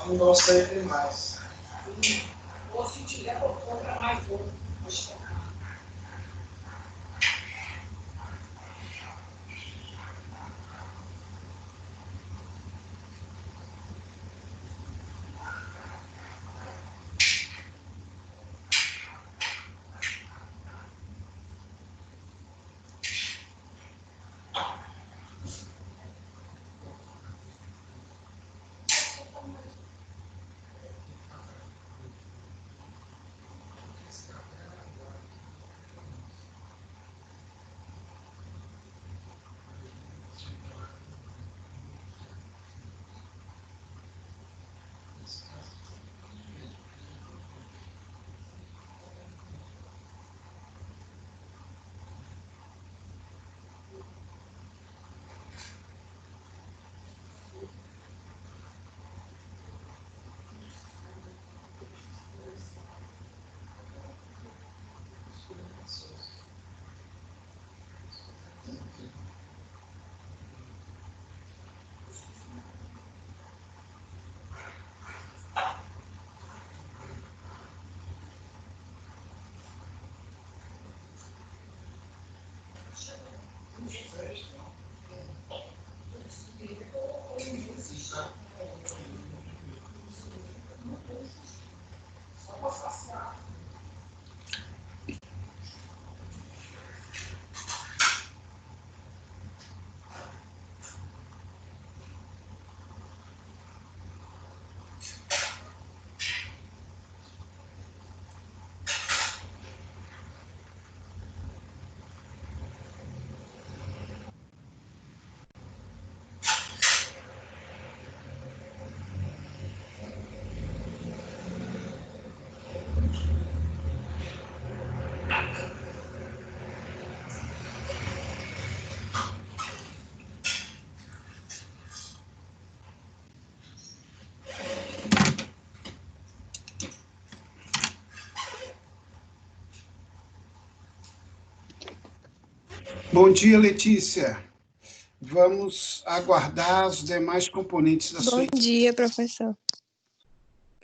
Não gostaria demais. Ou se tiver, compra mais um. Bom dia, Letícia. Vamos aguardar os demais componentes da sua equipe. Bom dia, professor.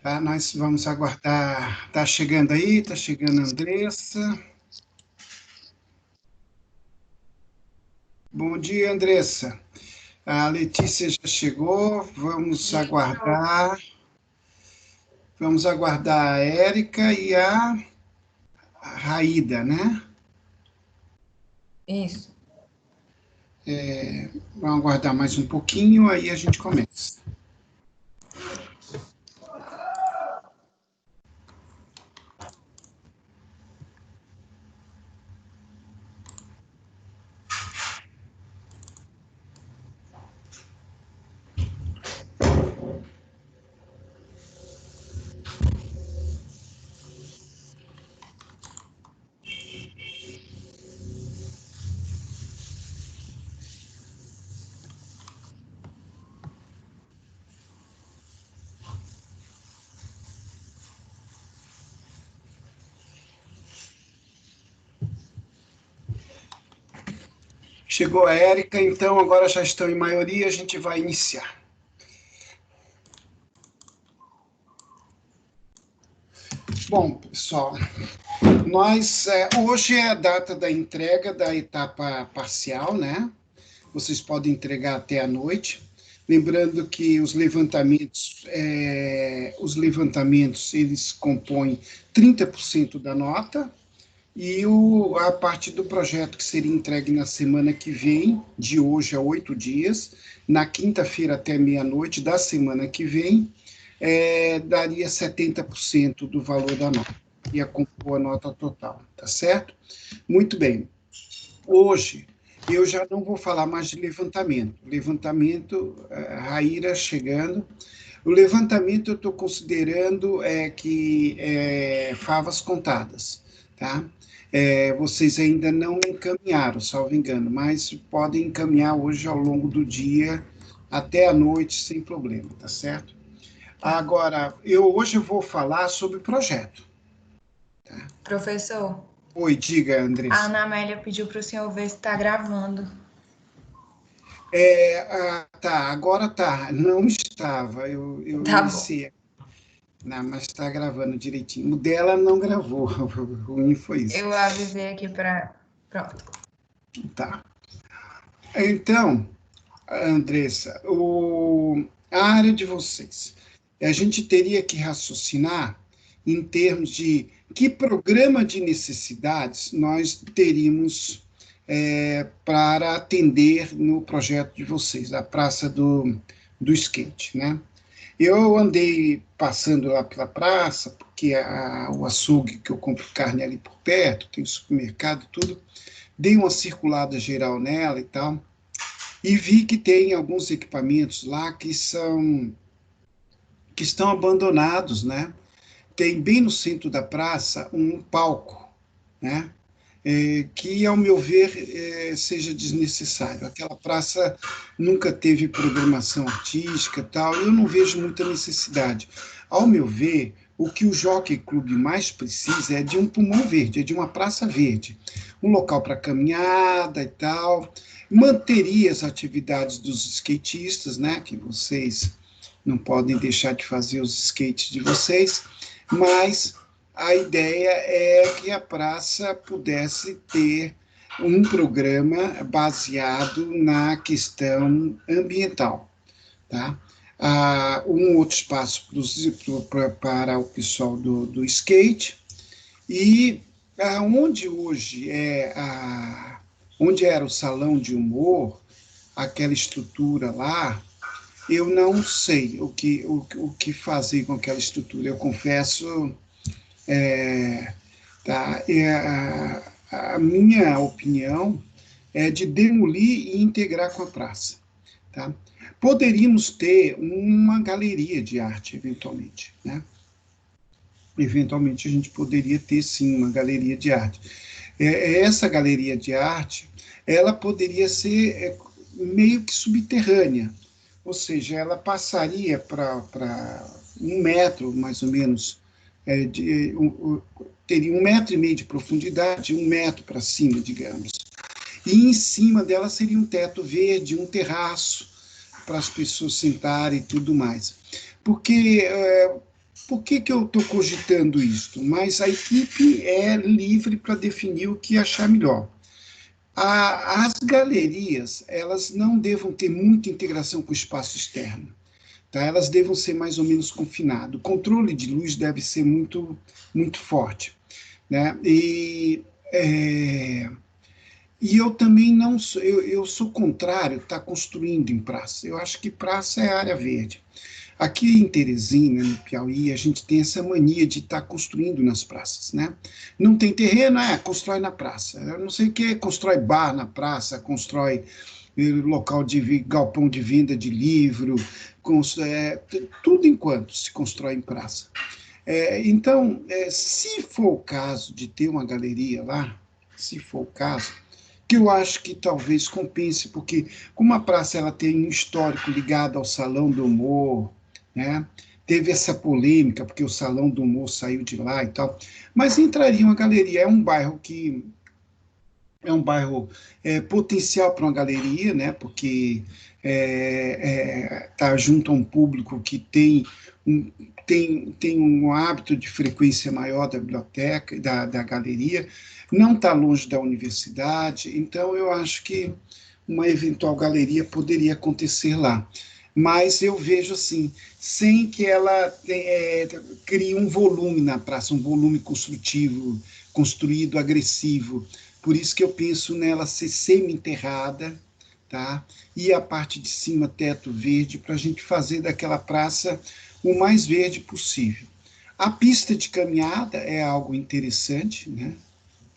Tá? Nós vamos aguardar. Está chegando aí, está chegando a Andressa. Bom dia, Andressa. A Letícia já chegou, vamos aguardar. Vamos aguardar a Érica e a Raída, né? Isso. Vamos aguardar mais um pouquinho, aí a gente começa. Chegou a Érica, então agora já estão em maioria, a gente vai iniciar. Bom, pessoal, hoje é a data da entrega da etapa parcial, né? Vocês podem entregar até a noite. Lembrando que os levantamentos eles compõem 30% da nota, e a parte do projeto que seria entregue na semana que vem, de hoje a 8 dias, na quinta-feira até meia-noite da semana que vem, daria 70% do valor da nota, ia compor a nota total, tá certo? Muito bem. Hoje, eu já não vou falar mais de levantamento. Levantamento, Raíra chegando. O levantamento eu estou considerando favas contadas, tá? Vocês ainda não encaminharam, salvo engano, mas podem encaminhar hoje ao longo do dia, até a noite, sem problema, tá certo? Agora, hoje eu vou falar sobre projeto. Tá? Professor. Oi, diga, Andressa. A Ana Amélia pediu para o senhor ver se está gravando. Tá, agora tá. Não estava, eu Tá iniciei. Não, mas está gravando direitinho. O dela não gravou, o ruim foi isso. Eu avisei aqui para... Pronto. Tá. Então, Andressa, a área de vocês, a gente teria que raciocinar em termos de que programa de necessidades nós teríamos para atender no projeto de vocês, a Praça do Skate, né? Eu andei passando lá pela praça, porque o açougue que eu compro carne ali por perto, tem supermercado e tudo, dei uma circulada geral nela e tal, e vi que tem alguns equipamentos lá que estão abandonados, né? Tem bem no centro da praça um palco, né? Que, ao meu ver, seja desnecessário. Aquela praça nunca teve programação artística e tal, e eu não vejo muita necessidade. Ao meu ver, o que o Jockey Club mais precisa é de um pulmão verde, é de uma praça verde, um local para caminhada e tal. Manteria as atividades dos skatistas, né, que vocês não podem deixar de fazer os skates de vocês, mas a ideia é que a praça pudesse ter um programa baseado na questão ambiental, tá? Um outro espaço para o pessoal do skate, e onde hoje onde era o salão de humor, aquela estrutura lá, eu não sei o que fazer com aquela estrutura. Eu confesso, tá? A minha opinião é de demolir e integrar com a praça. Tá? Poderíamos ter uma galeria de arte, eventualmente. Né? Eventualmente, a gente poderia ter, sim, uma galeria de arte. Essa galeria de arte, ela poderia ser meio que subterrânea, ou seja, ela passaria para 1 metro, mais ou menos, teria 1,5 metro de profundidade, 1 metro para cima, digamos. E em cima dela seria um teto verde, um terraço para as pessoas sentarem e tudo mais. Porque, por que eu estou cogitando isso? Mas a equipe é livre para definir o que achar melhor. As galerias, elas não devam ter muita integração com o espaço externo. Tá? Elas devam ser mais ou menos confinadas. O controle de luz deve ser muito, muito forte. Né? E eu também não sou, eu sou contrário a estar construindo em praça. Eu acho que praça é área verde. Aqui em Teresina, no Piauí, a gente tem essa mania de estar construindo nas praças, né? Não tem terreno, constrói na praça. Eu não sei o que, constrói bar na praça, constrói local de galpão de venda de livro, tudo enquanto se constrói em praça. Então, se for o caso de ter uma galeria lá, se for o caso, que eu acho que talvez compense, porque como a praça ela tem um histórico ligado ao Salão do Humor, né? Teve essa polêmica, porque o Salão do Humor saiu de lá e tal, mas entraria uma galeria, é um bairro potencial para uma galeria, né? Porque está junto a um público que tem um hábito de frequência maior da biblioteca, da galeria, não está longe da universidade, então eu acho que uma eventual galeria poderia acontecer lá. Mas eu vejo assim, sem que ela crie um volume na praça, um volume construtivo, construído, agressivo. Por isso que eu penso nela ser semi-enterrada, tá? E a parte de cima, teto verde, para a gente fazer daquela praça o mais verde possível. A pista de caminhada é algo interessante, né?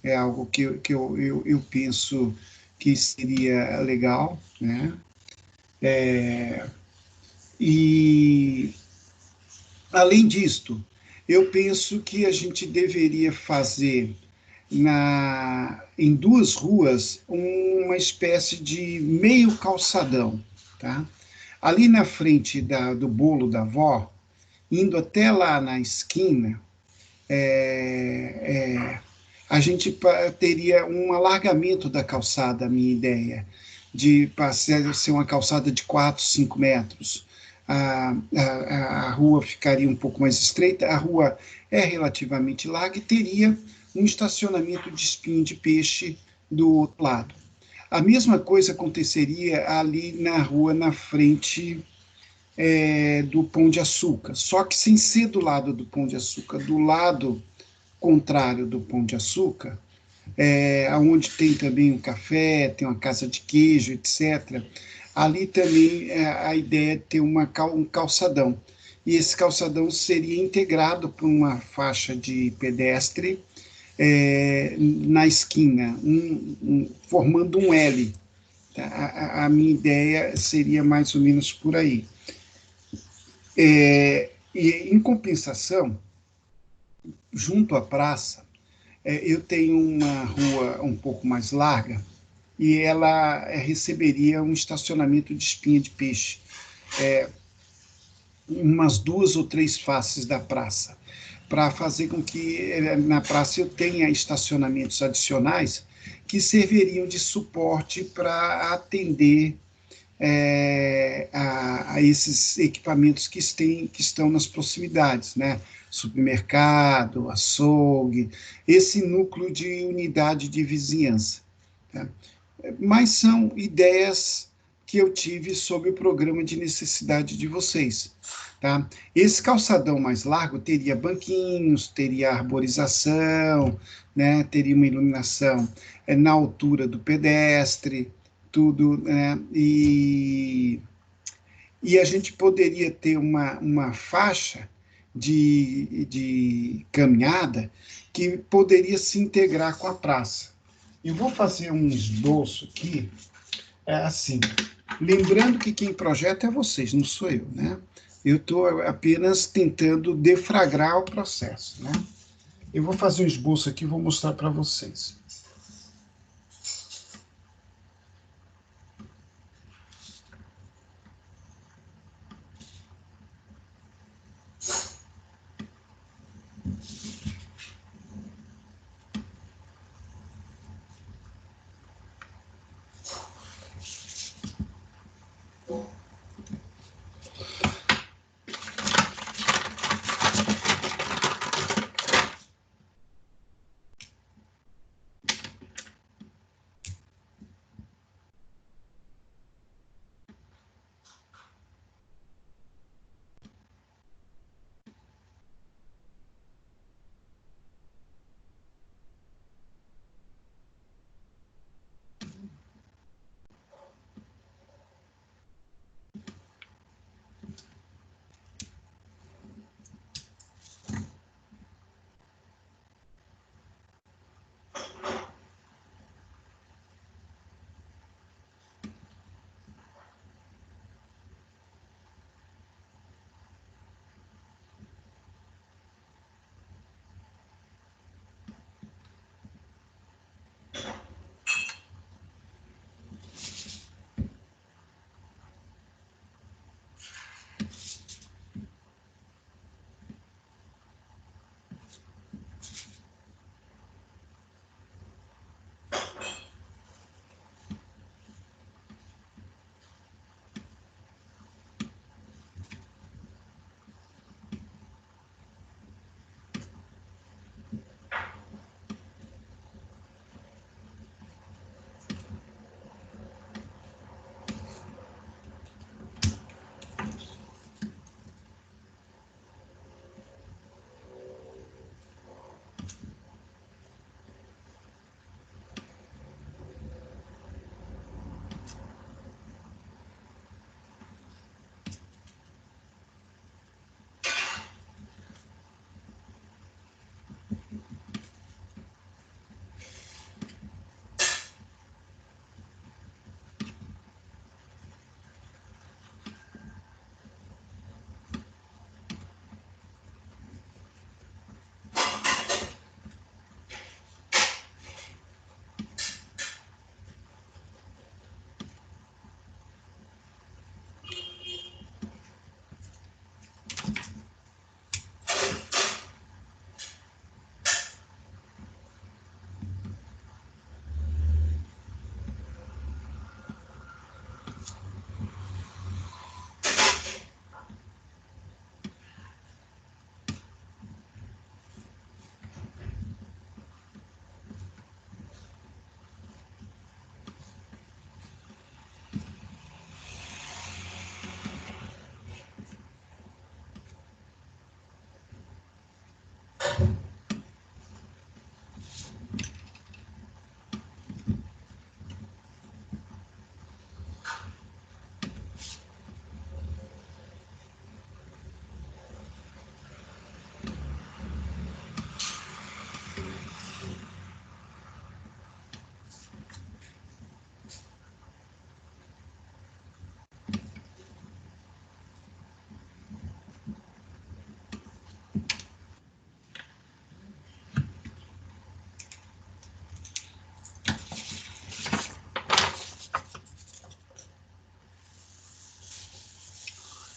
É algo que eu penso que seria legal, né? E, além disto, eu penso que a gente deveria fazer em 2 ruas uma espécie de meio calçadão, tá? Ali na frente do bolo da avó, indo até lá na esquina, a gente teria um alargamento da calçada, a minha ideia, de ser uma calçada de 4, 5 metros. A rua ficaria um pouco mais estreita, a rua é relativamente larga e teria um estacionamento de espinho de peixe do outro lado. A mesma coisa aconteceria ali na rua na frente do Pão de Açúcar, só que sem ser do lado do Pão de Açúcar, do lado contrário do Pão de Açúcar, onde tem também um café, tem uma casa de queijo, etc. Ali também a ideia é ter um calçadão. E esse calçadão seria integrado por uma faixa de pedestre na esquina, formando um L. Tá? A minha ideia seria mais ou menos por aí. E, em compensação, junto à praça, eu tenho uma rua um pouco mais larga e ela receberia um estacionamento de espinha de peixe, umas 2 ou 3 faces da praça, para fazer com que na praça eu tenha estacionamentos adicionais que serviriam de suporte para atender a esses equipamentos que estão nas proximidades, né? Supermercado, açougue, esse núcleo de unidade de vizinhança. Tá? Mas são ideias que eu tive sobre o programa de necessidade de vocês. Tá? Esse calçadão mais largo teria banquinhos, teria arborização, né? Teria uma iluminação na altura do pedestre, tudo, né? E e a gente poderia ter uma faixa de caminhada que poderia se integrar com a praça. Eu vou fazer um esboço aqui, assim, lembrando que quem projeta é vocês, não sou eu, né? Eu estou apenas tentando deflagrar o processo, né? Eu vou fazer um esboço aqui e vou mostrar para vocês.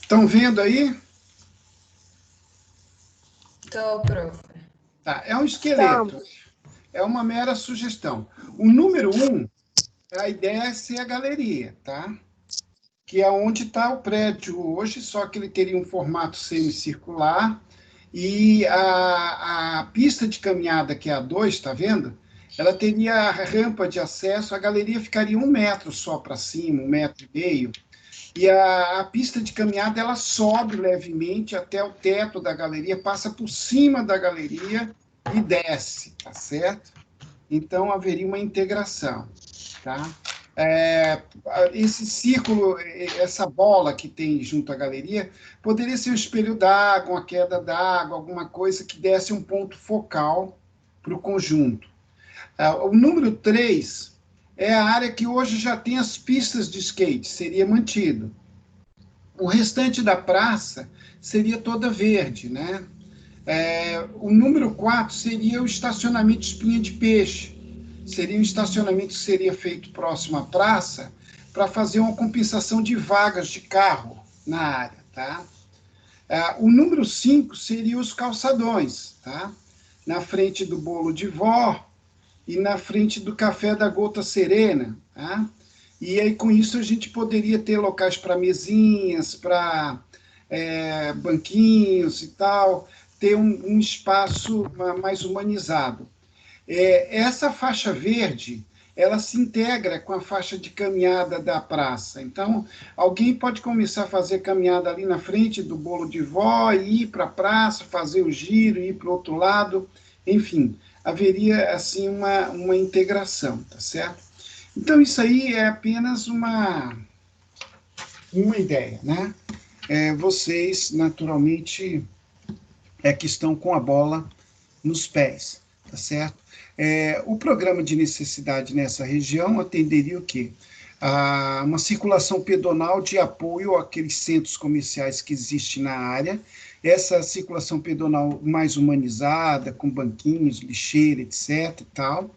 Estão vendo aí? Tô, prof. Tá, é um esqueleto. É uma mera sugestão. O número 1, a ideia é ser a galeria, tá? Que é onde está o prédio hoje, só que ele teria um formato semicircular, e a pista de caminhada, que é a 2, está vendo? Ela teria a rampa de acesso, a galeria ficaria 1 metro só para cima, 1,5 metro, e a pista de caminhada ela sobe levemente até o teto da galeria, passa por cima da galeria e desce, tá certo? Então, haveria uma integração, tá? Esse círculo, essa bola que tem junto à galeria, poderia ser um espelho d'água, uma queda d'água, alguma coisa que desse um ponto focal para o conjunto. O número 3 é a área que hoje já tem as pistas de skate, seria mantido. O restante da praça seria toda verde, né? O número 4 seria o estacionamento de espinha de peixe. Seria um estacionamento que seria feito próximo à praça para fazer uma compensação de vagas de carro na área, tá? O número 5 seria os calçadões, tá? Na frente do Bolo de Vó e na frente do Café da Gota Serena, tá? E aí, com isso, a gente poderia ter locais para mesinhas, para banquinhos e tal, ter um espaço mais humanizado. Essa faixa verde, ela se integra com a faixa de caminhada da praça. Então, alguém pode começar a fazer caminhada ali na frente do Bolo de Vó, ir para a praça, fazer o giro, ir para o outro lado, enfim, haveria, assim, uma integração, tá certo? Então, isso aí é apenas uma ideia, né? Vocês, naturalmente, que estão com a bola nos pés, tá certo? O programa de necessidade nessa região atenderia o quê? Uma circulação pedonal de apoio àqueles centros comerciais que existem na área, essa circulação pedonal mais humanizada, com banquinhos, lixeira, etc. E tal.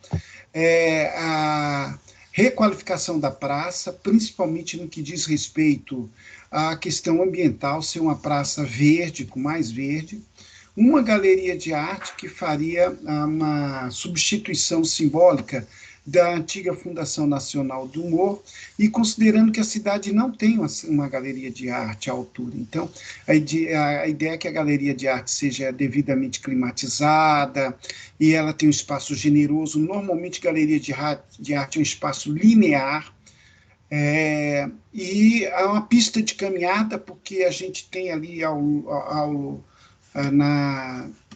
A requalificação da praça, principalmente no que diz respeito à questão ambiental, ser uma praça verde, com mais verde, uma galeria de arte que faria uma substituição simbólica da antiga Fundação Nacional do Humor, e considerando que a cidade não tem uma galeria de arte à altura. Então, a ideia é que a galeria de arte seja devidamente climatizada, e ela tem um espaço generoso. Normalmente, galeria de arte é um espaço linear, e há uma pista de caminhada, porque a gente tem ali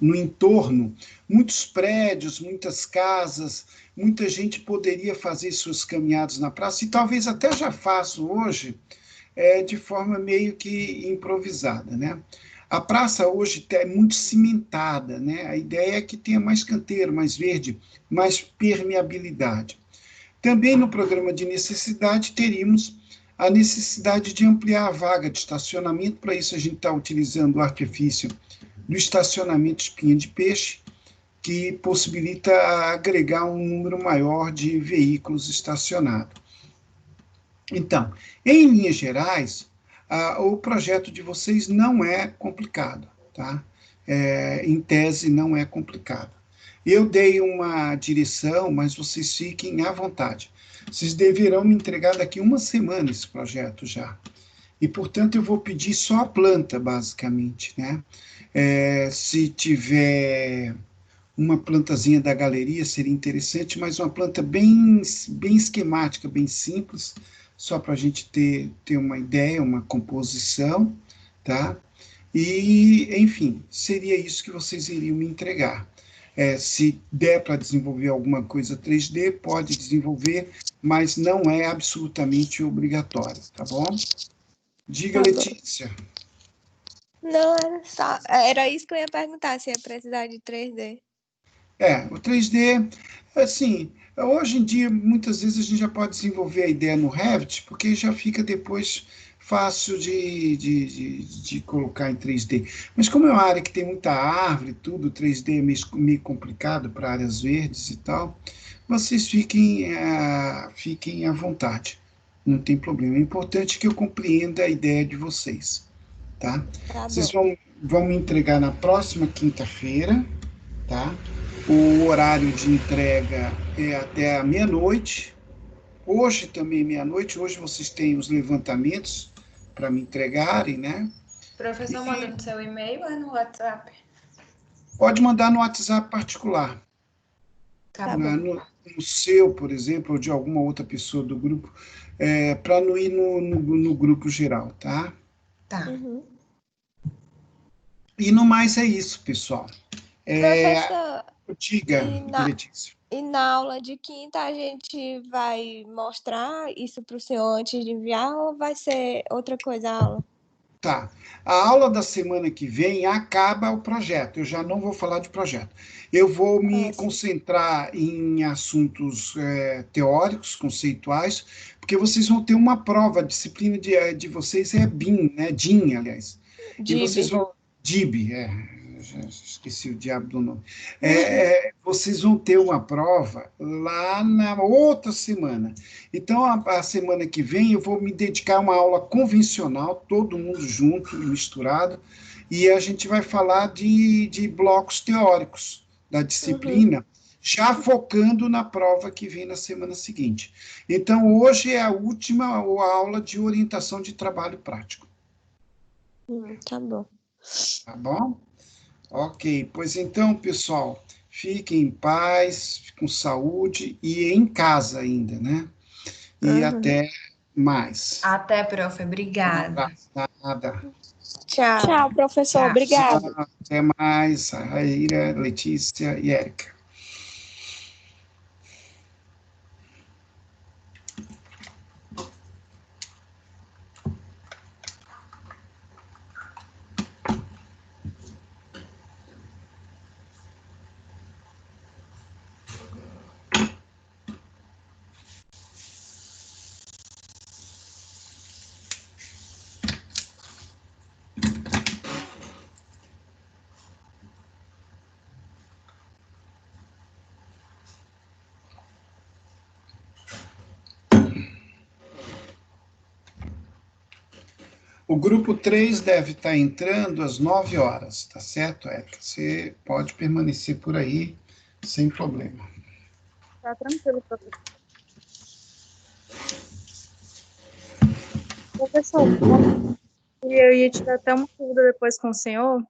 no entorno muitos prédios, muitas casas, muita gente poderia fazer suas caminhadas na praça, e talvez até já façam hoje, de forma meio que improvisada, né? A praça hoje é muito cimentada, né? A ideia é que tenha mais canteiro, mais verde, mais permeabilidade. Também no programa de necessidade teríamos a necessidade de ampliar a vaga de estacionamento. Para isso a gente está utilizando o artifício do estacionamento espinha de peixe, que possibilita agregar um número maior de veículos estacionados. Então, em linhas gerais, o projeto de vocês não é complicado, tá? Em tese, não é complicado. Eu dei uma direção, mas vocês fiquem à vontade. Vocês deverão me entregar daqui uma semana esse projeto já. E, portanto, eu vou pedir só a planta, basicamente, né? Se tiver uma plantazinha da galeria, seria interessante, mas uma planta bem esquemática, bem simples, só para a gente ter uma ideia, uma composição, tá? E, enfim, seria isso que vocês iriam me entregar. Se der para desenvolver alguma coisa 3D, pode desenvolver, mas não é absolutamente obrigatório, tá bom? Diga, Tá bom. Letícia. Não, era isso que eu ia perguntar, se ia precisar de 3D. O 3D, assim, hoje em dia, muitas vezes a gente já pode desenvolver a ideia no Revit, porque já fica depois fácil de colocar em 3D. Mas como é uma área que tem muita árvore, tudo, 3D é meio complicado para áreas verdes e tal, vocês fiquem à vontade, não tem problema. É importante que eu compreenda a ideia de vocês, tá? Tá Vocês bom. vão me entregar na próxima quinta-feira, tá? O horário de entrega é até a meia-noite. Hoje também meia-noite. Hoje vocês têm os levantamentos para me entregarem, né? Professor, manda no seu e-mail ou no WhatsApp? Pode mandar no WhatsApp particular. Tá bom. No seu, por exemplo, ou de alguma outra pessoa do grupo, para não ir no grupo geral, tá? Tá. Uhum. E no mais é isso, pessoal. Professor, Diga, e Letícia. E na aula de quinta a gente vai mostrar isso para o senhor antes de enviar ou vai ser outra coisa a aula? Tá. A aula da semana que vem acaba o projeto. Eu já não vou falar de projeto. Eu vou me Sim. concentrar em assuntos teóricos, conceituais, porque vocês vão ter uma prova. A disciplina de vocês é BIM, né? DIN, aliás. E vocês DIB. vão. DIB, já esqueci o diabo do nome. Vocês vão ter uma prova lá na outra semana. Então, a semana que vem, eu vou me dedicar a uma aula convencional, todo mundo junto, misturado, e a gente vai falar de blocos teóricos da Uhum. disciplina, já focando na prova que vem na semana seguinte. Então, hoje é a última aula de orientação de trabalho prático. Tá bom. Tá bom? Ok, pois então, pessoal, fiquem em paz, com saúde e em casa ainda, né? E Uhum. até mais. Até, prof. Um Obrigada. abraço, nada. Tchau. Tchau, professor. Tchau. Obrigada. Até mais, Raíra, Letícia e Érica. O grupo 3 deve estar entrando às 9 horas, tá certo, Érica? Você pode permanecer por aí sem problema. Tá tranquilo, professor. Professor, eu ia tirar até uma dúvida depois com o senhor.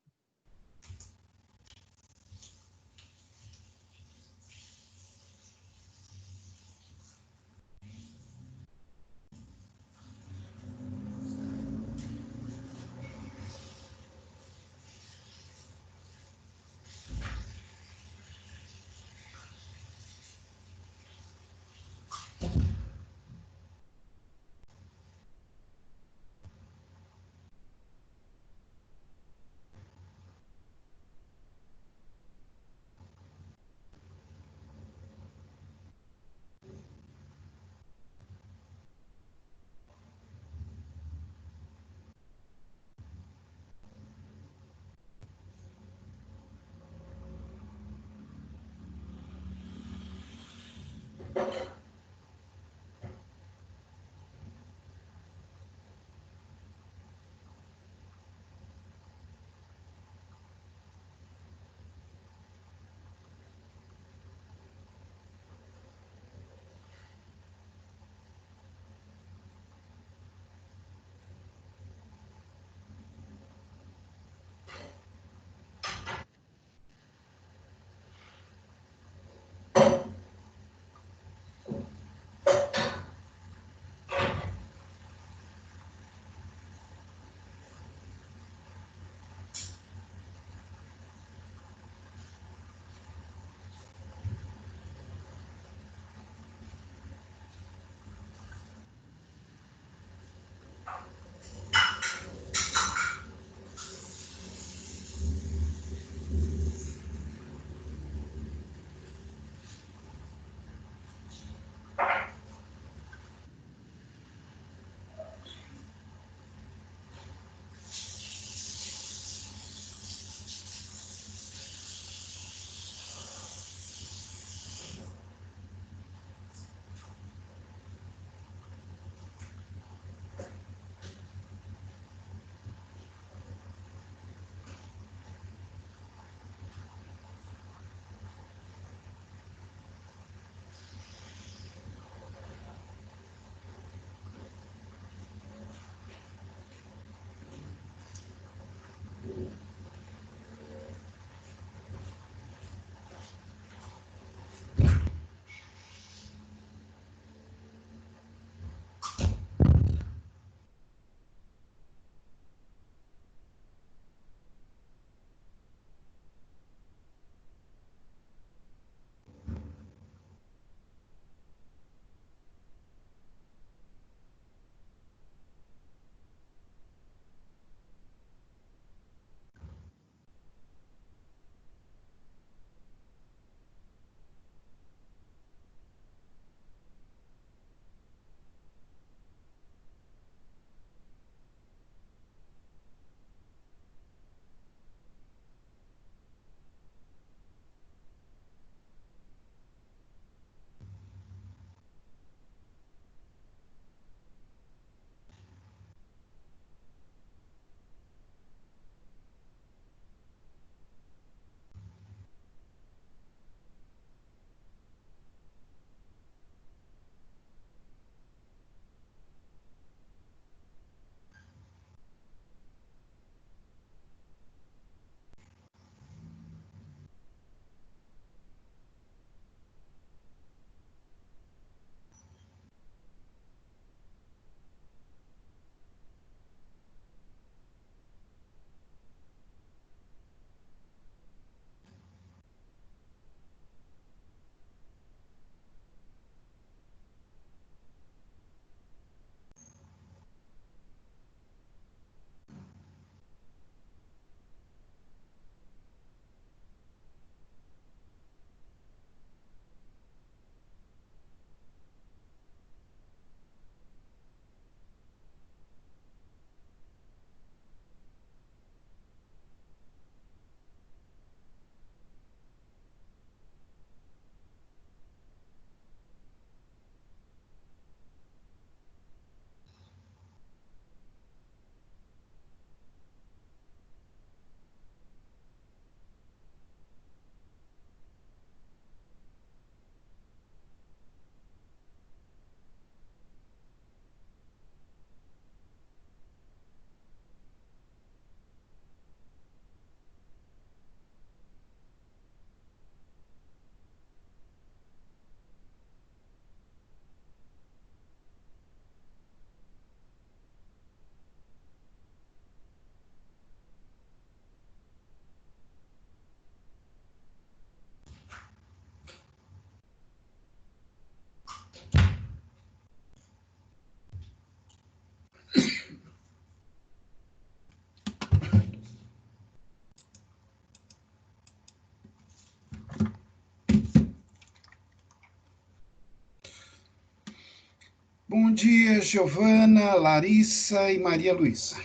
Bom dia, Giovana, Larissa e Maria Luísa.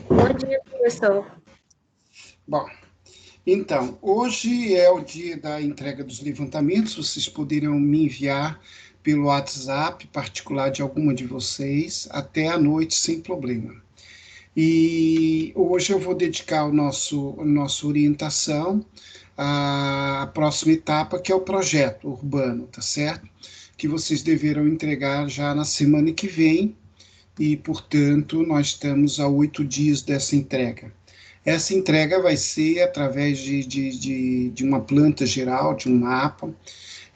Bom dia, professor. Bom, então, hoje é o dia da entrega dos levantamentos. Vocês poderão me enviar pelo WhatsApp particular de alguma de vocês até à noite, sem problema. E hoje eu vou dedicar nossa orientação à próxima etapa, que é o projeto urbano, tá certo? Que vocês deverão entregar já na semana que vem, e, portanto, nós estamos a 8 dias dessa entrega. Essa entrega vai ser através de uma planta geral, de um mapa.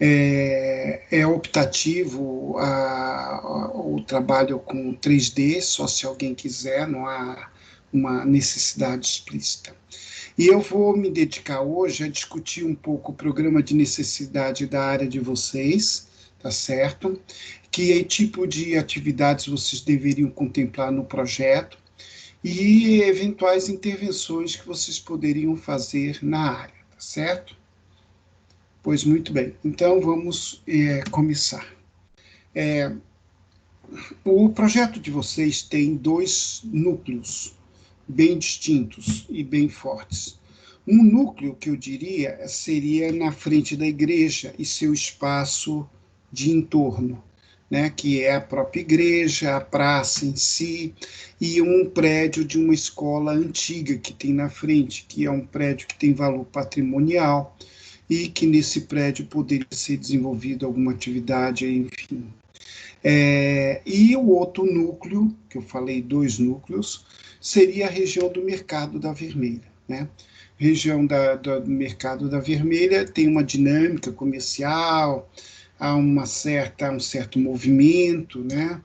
É optativo o trabalho com 3D, só se alguém quiser, não há uma necessidade explícita. E eu vou me dedicar hoje a discutir um pouco o programa de necessidade da área de vocês, tá certo? Que tipo de atividades vocês deveriam contemplar no projeto e eventuais intervenções que vocês poderiam fazer na área, tá certo? Pois muito bem, então vamos começar. O projeto de vocês tem 2 núcleos bem distintos e bem fortes. Um núcleo, que eu diria, seria na frente da igreja e seu espaço de entorno, né, que é a própria igreja, a praça em si, e um prédio de uma escola antiga que tem na frente, que é um prédio que tem valor patrimonial, e que nesse prédio poderia ser desenvolvida alguma atividade, enfim. E o outro núcleo, que eu falei 2 núcleos, seria a região do Mercado da Vermelha, né? Região do Mercado da Vermelha tem uma dinâmica comercial, há um certo movimento, né?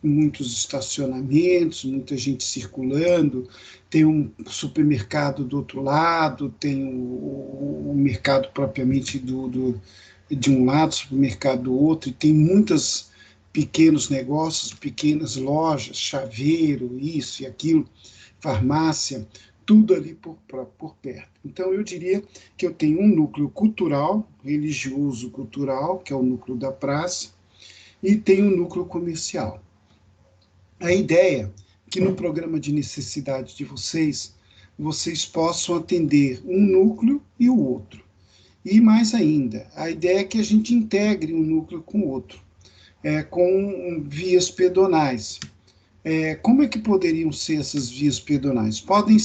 Muitos estacionamentos, muita gente circulando, tem um supermercado do outro lado, tem o mercado propriamente de um lado, supermercado do outro, e tem muitos pequenos negócios, pequenas lojas, chaveiro, isso e aquilo, farmácia, tudo ali por perto. Então, eu diria que eu tenho um núcleo cultural, religioso cultural, que é o núcleo da praça, e tenho um núcleo comercial. A ideia é que no programa de necessidade de vocês possam atender um núcleo e o outro. E mais ainda, a ideia é que a gente integre um núcleo com o outro, com vias pedonais. Como é que poderiam ser essas vias pedonais? Podem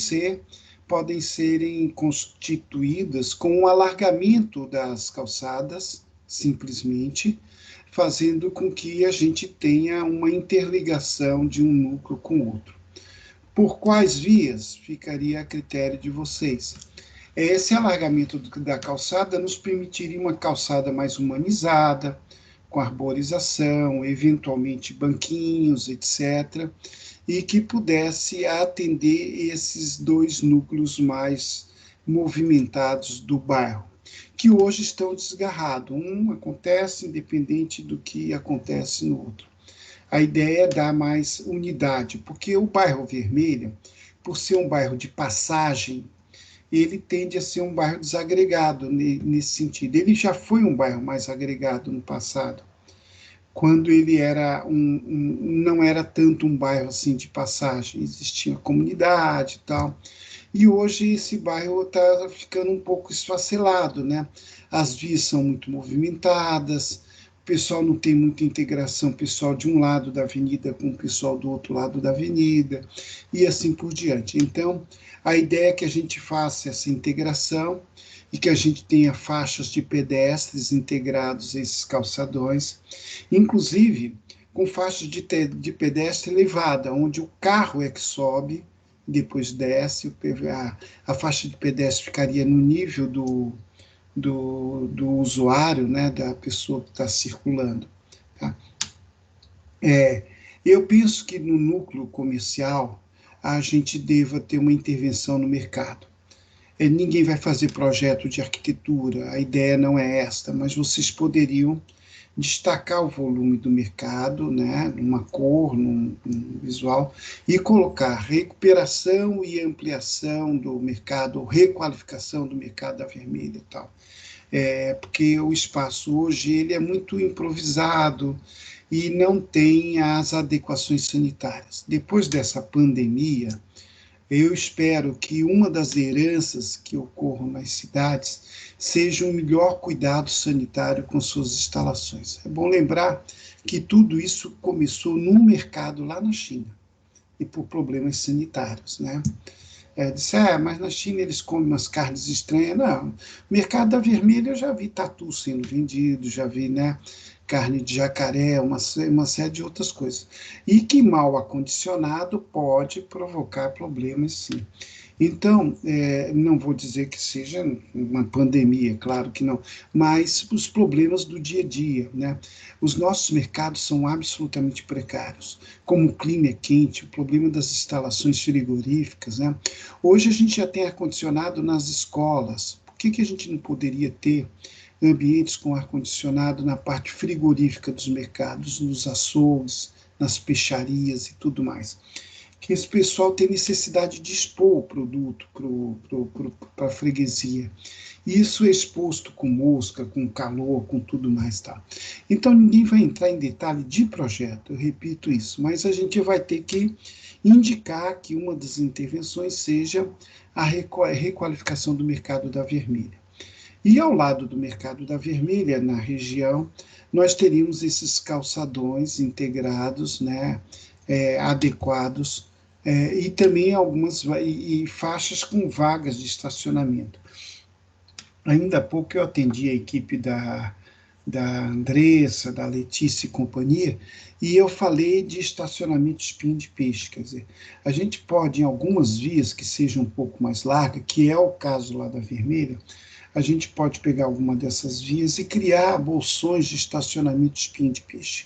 serem constituídas com o alargamento das calçadas, simplesmente, fazendo com que a gente tenha uma interligação de um núcleo com o outro. Por quais vias? Ficaria a critério de vocês. Esse alargamento da calçada nos permitiria uma calçada mais humanizada, com arborização, eventualmente banquinhos, etc., e que pudesse atender esses 2 núcleos mais movimentados do bairro, que hoje estão desgarrados. Um acontece independente do que acontece no outro. A ideia é dar mais unidade, porque o bairro Vermelha, por ser um bairro de passagem, ele tende a ser um bairro desagregado nesse sentido. Ele já foi um bairro mais agregado no passado, quando ele era não era tanto um bairro assim de passagem, existia comunidade e tal. E hoje esse bairro está ficando um pouco esfacelado, né? As vias são muito movimentadas, o pessoal não tem muita integração, o pessoal de um lado da avenida com o pessoal do outro lado da avenida, e assim por diante. Então, a ideia é que a gente faça essa integração e que a gente tenha faixas de pedestres integrados a esses calçadões, inclusive com faixas de pedestre elevada, onde o carro é que sobe, depois desce, a faixa de pedestre ficaria no nível do usuário, né, da pessoa que está circulando. Tá? Eu penso que no núcleo comercial a gente deva ter uma intervenção no mercado. Ninguém vai fazer projeto de arquitetura, a ideia não é esta, mas vocês poderiam destacar o volume do mercado, né, numa cor, num visual, e colocar recuperação e ampliação do mercado, ou requalificação do mercado da Vermelha e tal. porque o espaço hoje ele é muito improvisado e não tem as adequações sanitárias. Depois dessa pandemia, eu espero que uma das heranças que ocorram nas cidades seja um melhor cuidado sanitário com suas instalações. É bom lembrar que tudo isso começou num mercado lá na China, e por problemas sanitários, né? Mas na China eles comem umas carnes estranhas. Não, no mercado da vermelha eu já vi tatu sendo vendido, já vi, né, carne de jacaré, uma série de outras coisas. E que mal acondicionado pode provocar problemas, sim. Então, não vou dizer que seja uma pandemia, claro que não, mas os problemas do dia a dia, né? Os nossos mercados são absolutamente precários. Como o clima é quente, o problema das instalações frigoríficas, né? Hoje a gente já tem ar-condicionado nas escolas. Por que a gente não poderia ter ambientes com ar-condicionado na parte frigorífica dos mercados, nos açougues, nas peixarias e tudo mais? Que esse pessoal tem necessidade de expor o produto para a freguesia. Isso é exposto com mosca, com calor, com tudo mais. Tá? Então, ninguém vai entrar em detalhe de projeto, eu repito isso, mas a gente vai ter que indicar que uma das intervenções seja a requalificação do mercado da vermelha. E ao lado do mercado da vermelha, na região, nós teríamos esses calçadões integrados, né, adequados, e também algumas faixas com vagas de estacionamento. Ainda há pouco eu atendi a equipe da Andressa, da Letícia e companhia, e eu falei de estacionamento espinho de peixe, quer dizer, a gente pode, em algumas vias que sejam um pouco mais largas, que é o caso lá da Vermelha, a gente pode pegar alguma dessas vias e criar bolsões de estacionamento espinho de peixe.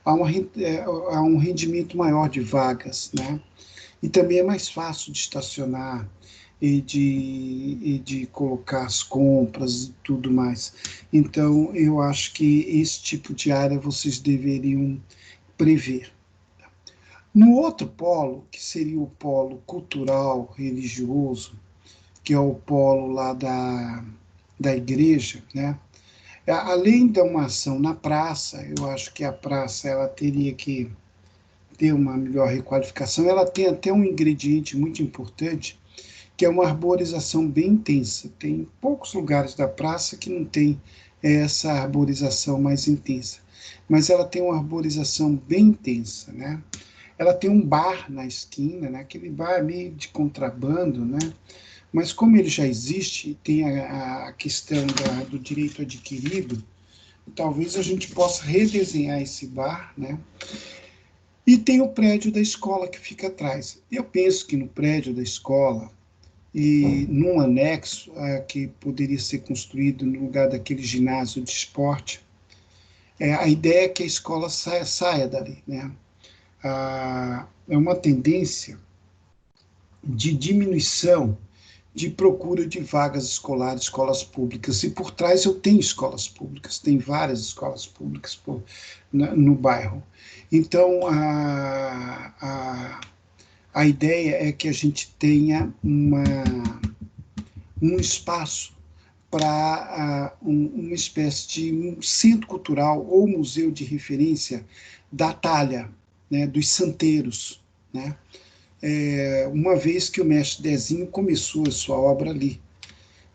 Há um rendimento maior de vagas, né? E também é mais fácil de estacionar e de colocar as compras e tudo mais. Então, eu acho que esse tipo de área vocês deveriam prever. No outro polo, que seria o polo cultural, religioso, que é o polo lá da igreja, né? Além de uma ação na praça, eu acho que a praça ela teria que ter uma melhor requalificação. Ela tem até um ingrediente muito importante, que é uma arborização bem intensa. Tem poucos lugares da praça que não tem essa arborização mais intensa, mas ela tem uma arborização bem intensa, né? Ela tem um bar na esquina, né? Aquele bar meio de contrabando, né? Mas como ele já existe, tem a questão do direito adquirido, talvez a gente possa redesenhar esse bar, né? E tem o prédio da escola que fica atrás. Eu penso que no prédio da escola, e num anexo que poderia ser construído no lugar daquele ginásio de esporte, a ideia é que a escola saia dali, né? É uma tendência de diminuição de procura de vagas escolares, escolas públicas, e por trás eu tenho escolas públicas, tem várias escolas públicas no bairro. Então, a ideia é que a gente tenha um espaço para uma espécie de um centro cultural ou museu de referência da talha, né, dos santeiros, né? Uma vez que o mestre Dezinho começou a sua obra ali.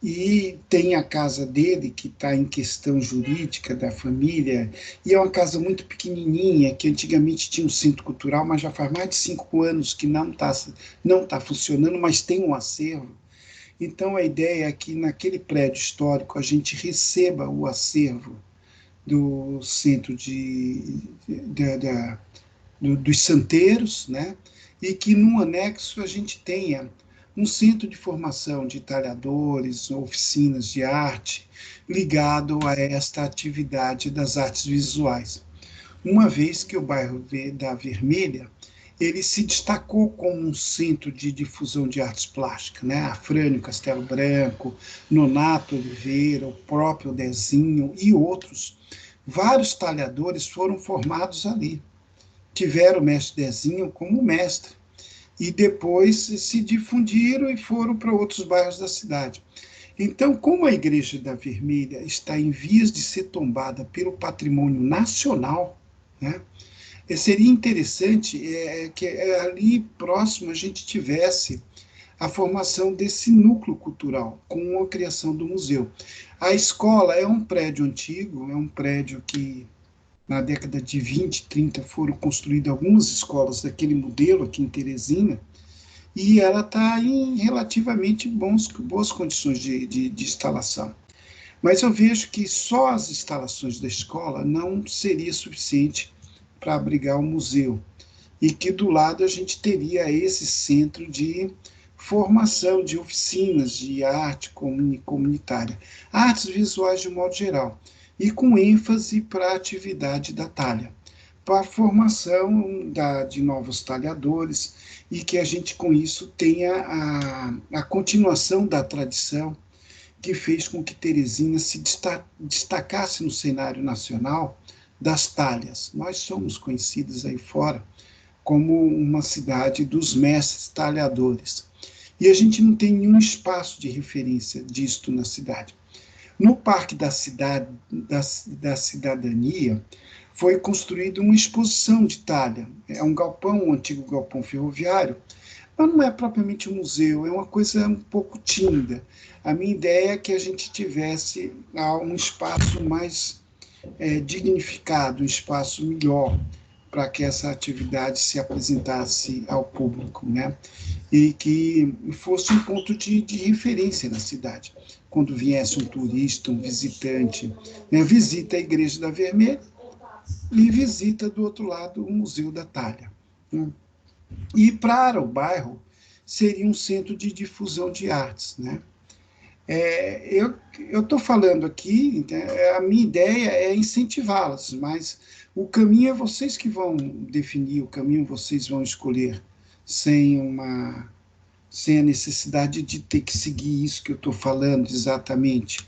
E tem a casa dele, que está em questão jurídica da família, e é uma casa muito pequenininha, que antigamente tinha um centro cultural, mas já faz mais de 5 anos que não tá funcionando, mas tem um acervo. Então, a ideia é que naquele prédio histórico a gente receba o acervo do centro dos santeiros, né? E que no anexo a gente tenha um centro de formação de talhadores, oficinas de arte, ligado a esta atividade das artes visuais. Uma vez que o bairro da Vermelha, ele se destacou como um centro de difusão de artes plásticas, né? A Frânio Castelo Branco, Nonato Oliveira, o próprio Dezinho e outros. Vários talhadores foram formados ali. Tiveram o mestre Dezinho como mestre, e depois se difundiram e foram para outros bairros da cidade. Então, como a Igreja da Vermelha está em vias de ser tombada pelo patrimônio nacional, né, seria interessante que ali próximo a gente tivesse a formação desse núcleo cultural, com a criação do museu. A escola é um prédio antigo, é um prédio que, na década de 20, 30, foram construídas algumas escolas daquele modelo aqui em Teresina, e ela está em relativamente boas condições de instalação. Mas eu vejo que só as instalações da escola não seria suficiente para abrigar o museu, e que do lado a gente teria esse centro de formação de oficinas de arte comunitária, artes visuais de modo geral, e com ênfase para a atividade da talha, para a formação de novos talhadores, e que a gente com isso tenha a continuação da tradição que fez com que Teresina se destacasse no cenário nacional das talhas. Nós somos conhecidos aí fora como uma cidade dos mestres talhadores. E a gente não tem nenhum espaço de referência disto na cidade. No Parque da Cidadania foi construída uma exposição de talha. É um galpão, um antigo galpão ferroviário, mas não é propriamente um museu, é uma coisa um pouco tímida. A minha ideia é que a gente tivesse um espaço mais dignificado, um espaço melhor, para que essa atividade se apresentasse ao público, né? E que fosse um ponto de referência na cidade. Quando viesse um turista, um visitante, né, visita a Igreja da Vermelha e visita, do outro lado, o Museu da Talha. Né? E para o bairro, seria um centro de difusão de artes, né? Eu estou falando aqui, a minha ideia é incentivá-las, mas o caminho é vocês que vão definir, o caminho vocês vão escolher, sem a necessidade de ter que seguir isso que eu estou falando exatamente.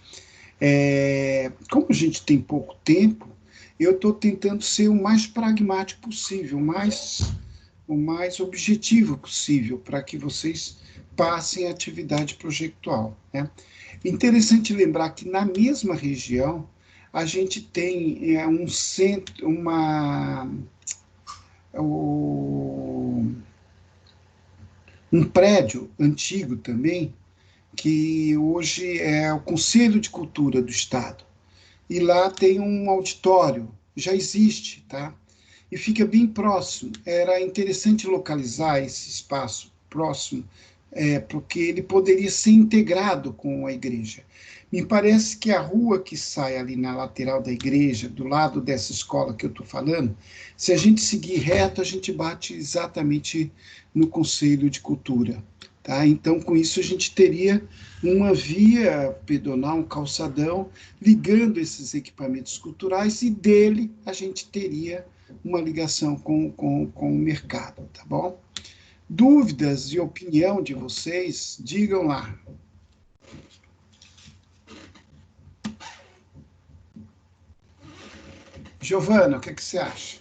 Como a gente tem pouco tempo, eu estou tentando ser o mais pragmático possível, o mais objetivo possível, para que vocês passem a atividade projetual. Né? Interessante lembrar que na mesma região a gente tem um centro, um prédio antigo também, que hoje é o Conselho de Cultura do Estado. E lá tem um auditório, já existe, tá? E fica bem próximo. Era interessante localizar esse espaço próximo, porque ele poderia ser integrado com a igreja. Me parece que a rua que sai ali na lateral da igreja, do lado dessa escola que eu estou falando, se a gente seguir reto, a gente bate exatamente no Conselho de Cultura. Tá? Então, com isso, a gente teria uma via pedonal, um calçadão, ligando esses equipamentos culturais, e dele a gente teria uma ligação com o mercado, tá bom? Dúvidas e opinião de vocês, digam lá. Giovana, o que você acha?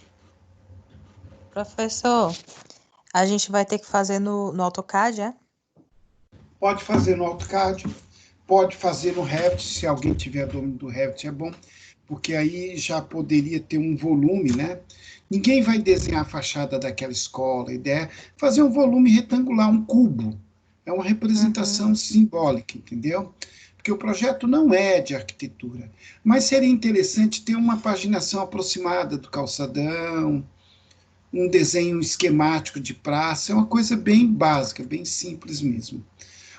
Professor, a gente vai ter que fazer no AutoCAD, é? Pode fazer no AutoCAD, pode fazer no Revit, se alguém tiver domínio do Revit é bom, porque aí já poderia ter um volume, né? Ninguém vai desenhar a fachada daquela escola, a ideia é fazer um volume retangular, um cubo. É uma representação simbólica, entendeu? Porque o projeto não é de arquitetura, mas seria interessante ter uma paginação aproximada do calçadão, um desenho esquemático de praça, é uma coisa bem básica, bem simples mesmo.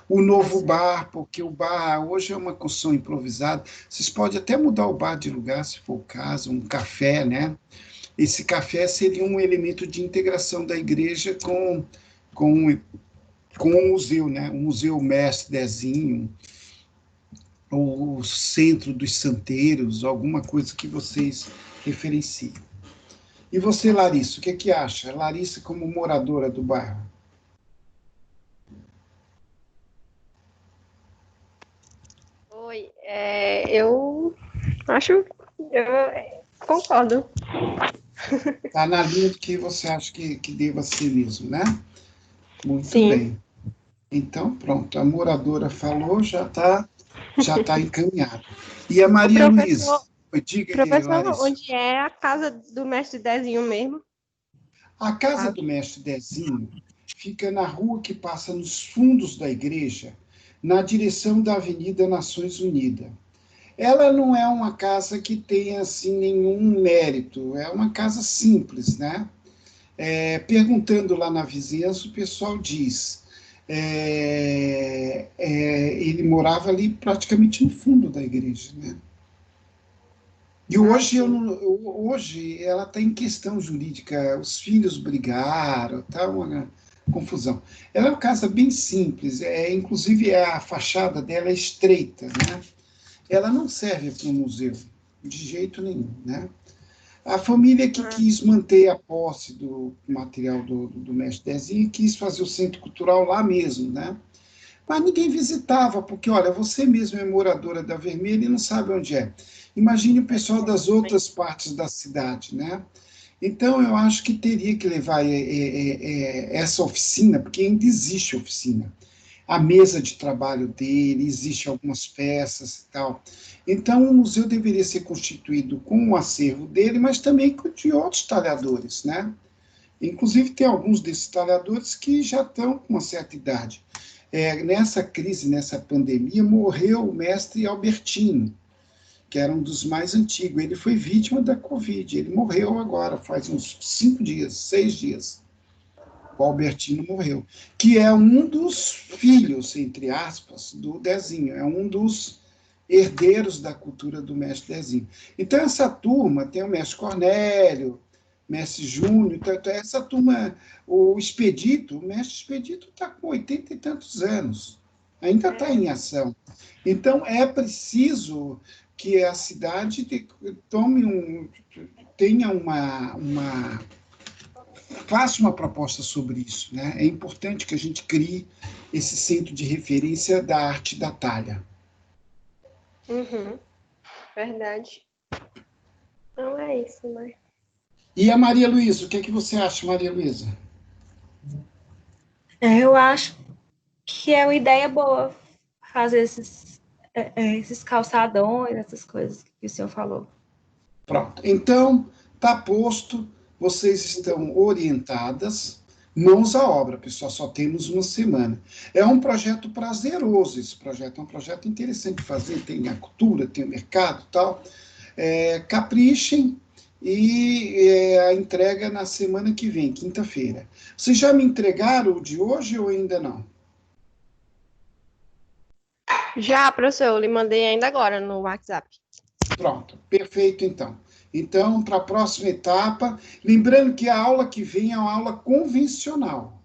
O novo bar, porque o bar hoje é uma construção improvisada, vocês podem até mudar o bar de lugar, se for o caso, um café, né? Esse café seria um elemento de integração da igreja com o museu, né? O Museu Mestre Dezinho, ou o Centro dos Santeiros, alguma coisa que vocês referenciem. E você, Larissa, o que acha? Larissa como moradora do bairro. Oi, eu concordo. Está na linha do que você acha que deva ser mesmo, né? Muito Sim. bem. Então, pronto, a moradora falou, já está já está encaminhado. E a Maria professor- Luísa, diga aí, Professor, Larissa. onde é a casa do mestre Dezinho mesmo? A casa do mestre Dezinho fica na rua que passa nos fundos da igreja, na direção da Avenida Nações Unidas. Ela não é uma casa que tenha assim, nenhum mérito, é uma casa simples, né? Perguntando lá na vizinhança, o pessoal diz, ele morava ali praticamente no fundo da igreja, né? E hoje ela está em questão jurídica, os filhos brigaram, tá uma confusão. Ela é uma casa bem simples, inclusive a fachada dela é estreita, né? Ela não serve para um museu, de jeito nenhum, né? A família que quis manter a posse do material do mestre Dezinho quis fazer o centro cultural lá mesmo, né? Mas ninguém visitava, porque, olha, você mesmo é moradora da Vermelha e não sabe onde é. Imagine o pessoal das outras partes da cidade, né? Então, eu acho que teria que levar essa oficina, porque ainda existe oficina. A mesa de trabalho dele, existe algumas peças e tal. Então, o museu deveria ser constituído com o acervo dele, mas também de outros talhadores, né? Inclusive, tem alguns desses talhadores que já estão com uma certa idade. Nessa crise, nessa pandemia, morreu o mestre Albertino, que era um dos mais antigos. Ele foi vítima da Covid, ele morreu agora, faz uns 5 dias, 6 dias. O Albertino morreu, que é um dos filhos, entre aspas, do Dezinho, é um dos herdeiros da cultura do mestre Dezinho. Então, essa turma tem o mestre Cornélio, mestre Júnior, então, essa turma, o mestre Expedito está com 80 e tantos anos, ainda está em ação. Então, é preciso que a cidade tenha faça uma proposta sobre isso, né? É importante que a gente crie esse centro de referência da arte da talha. Uhum. Verdade. Não é isso, né? E a Maria Luísa, o que é que você acha, Maria Luísa? Eu acho que é uma ideia boa fazer esses calçadões, essas coisas que o senhor falou. Pronto. Então, está posto, vocês estão orientadas, mãos à obra, pessoal, só temos uma semana. É um projeto prazeroso, esse projeto é um projeto interessante de fazer, tem a cultura, tem o mercado e tal. Caprichem e a entrega na semana que vem, quinta-feira. Vocês já me entregaram o de hoje ou ainda não? Já, professor, eu lhe mandei ainda agora no WhatsApp. Pronto, perfeito então. Então, para a próxima etapa, lembrando que a aula que vem é uma aula convencional,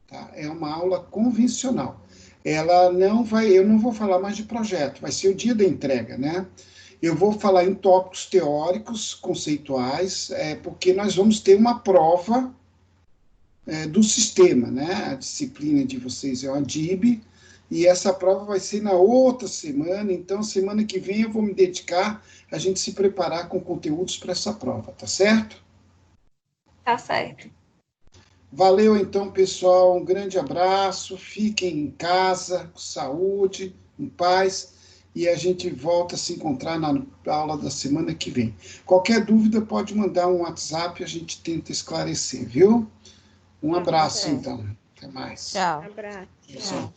tá? É uma aula convencional. Ela não vai, eu não vou falar mais de projeto, vai ser o dia da entrega, né? Eu vou falar em tópicos teóricos, conceituais, porque nós vamos ter uma prova do sistema, né? A disciplina de vocês é uma DIB, e essa prova vai ser na outra semana, então semana que vem eu vou me dedicar a gente se preparar com conteúdos para essa prova, tá certo? Tá certo. Valeu então, pessoal, um grande abraço, fiquem em casa, com saúde, em paz, e a gente volta a se encontrar na aula da semana que vem. Qualquer dúvida pode mandar um WhatsApp, a gente tenta esclarecer, viu? Um abraço, então. Até mais. Tchau. Abraço. Tchau.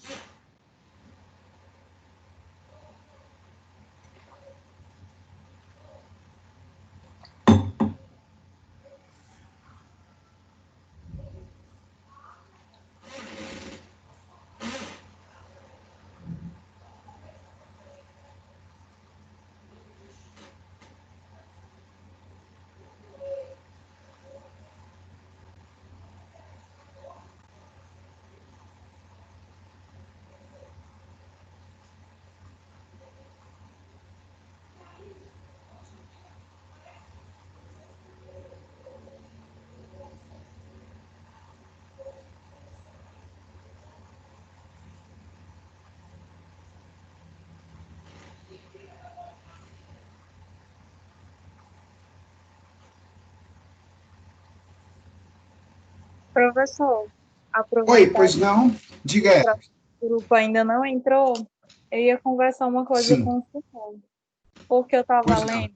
Professor, Oi, aproveitar pois não? Diga. que o grupo ainda não entrou, eu ia conversar uma coisa Sim, com o senhor, porque eu estava pois não. lendo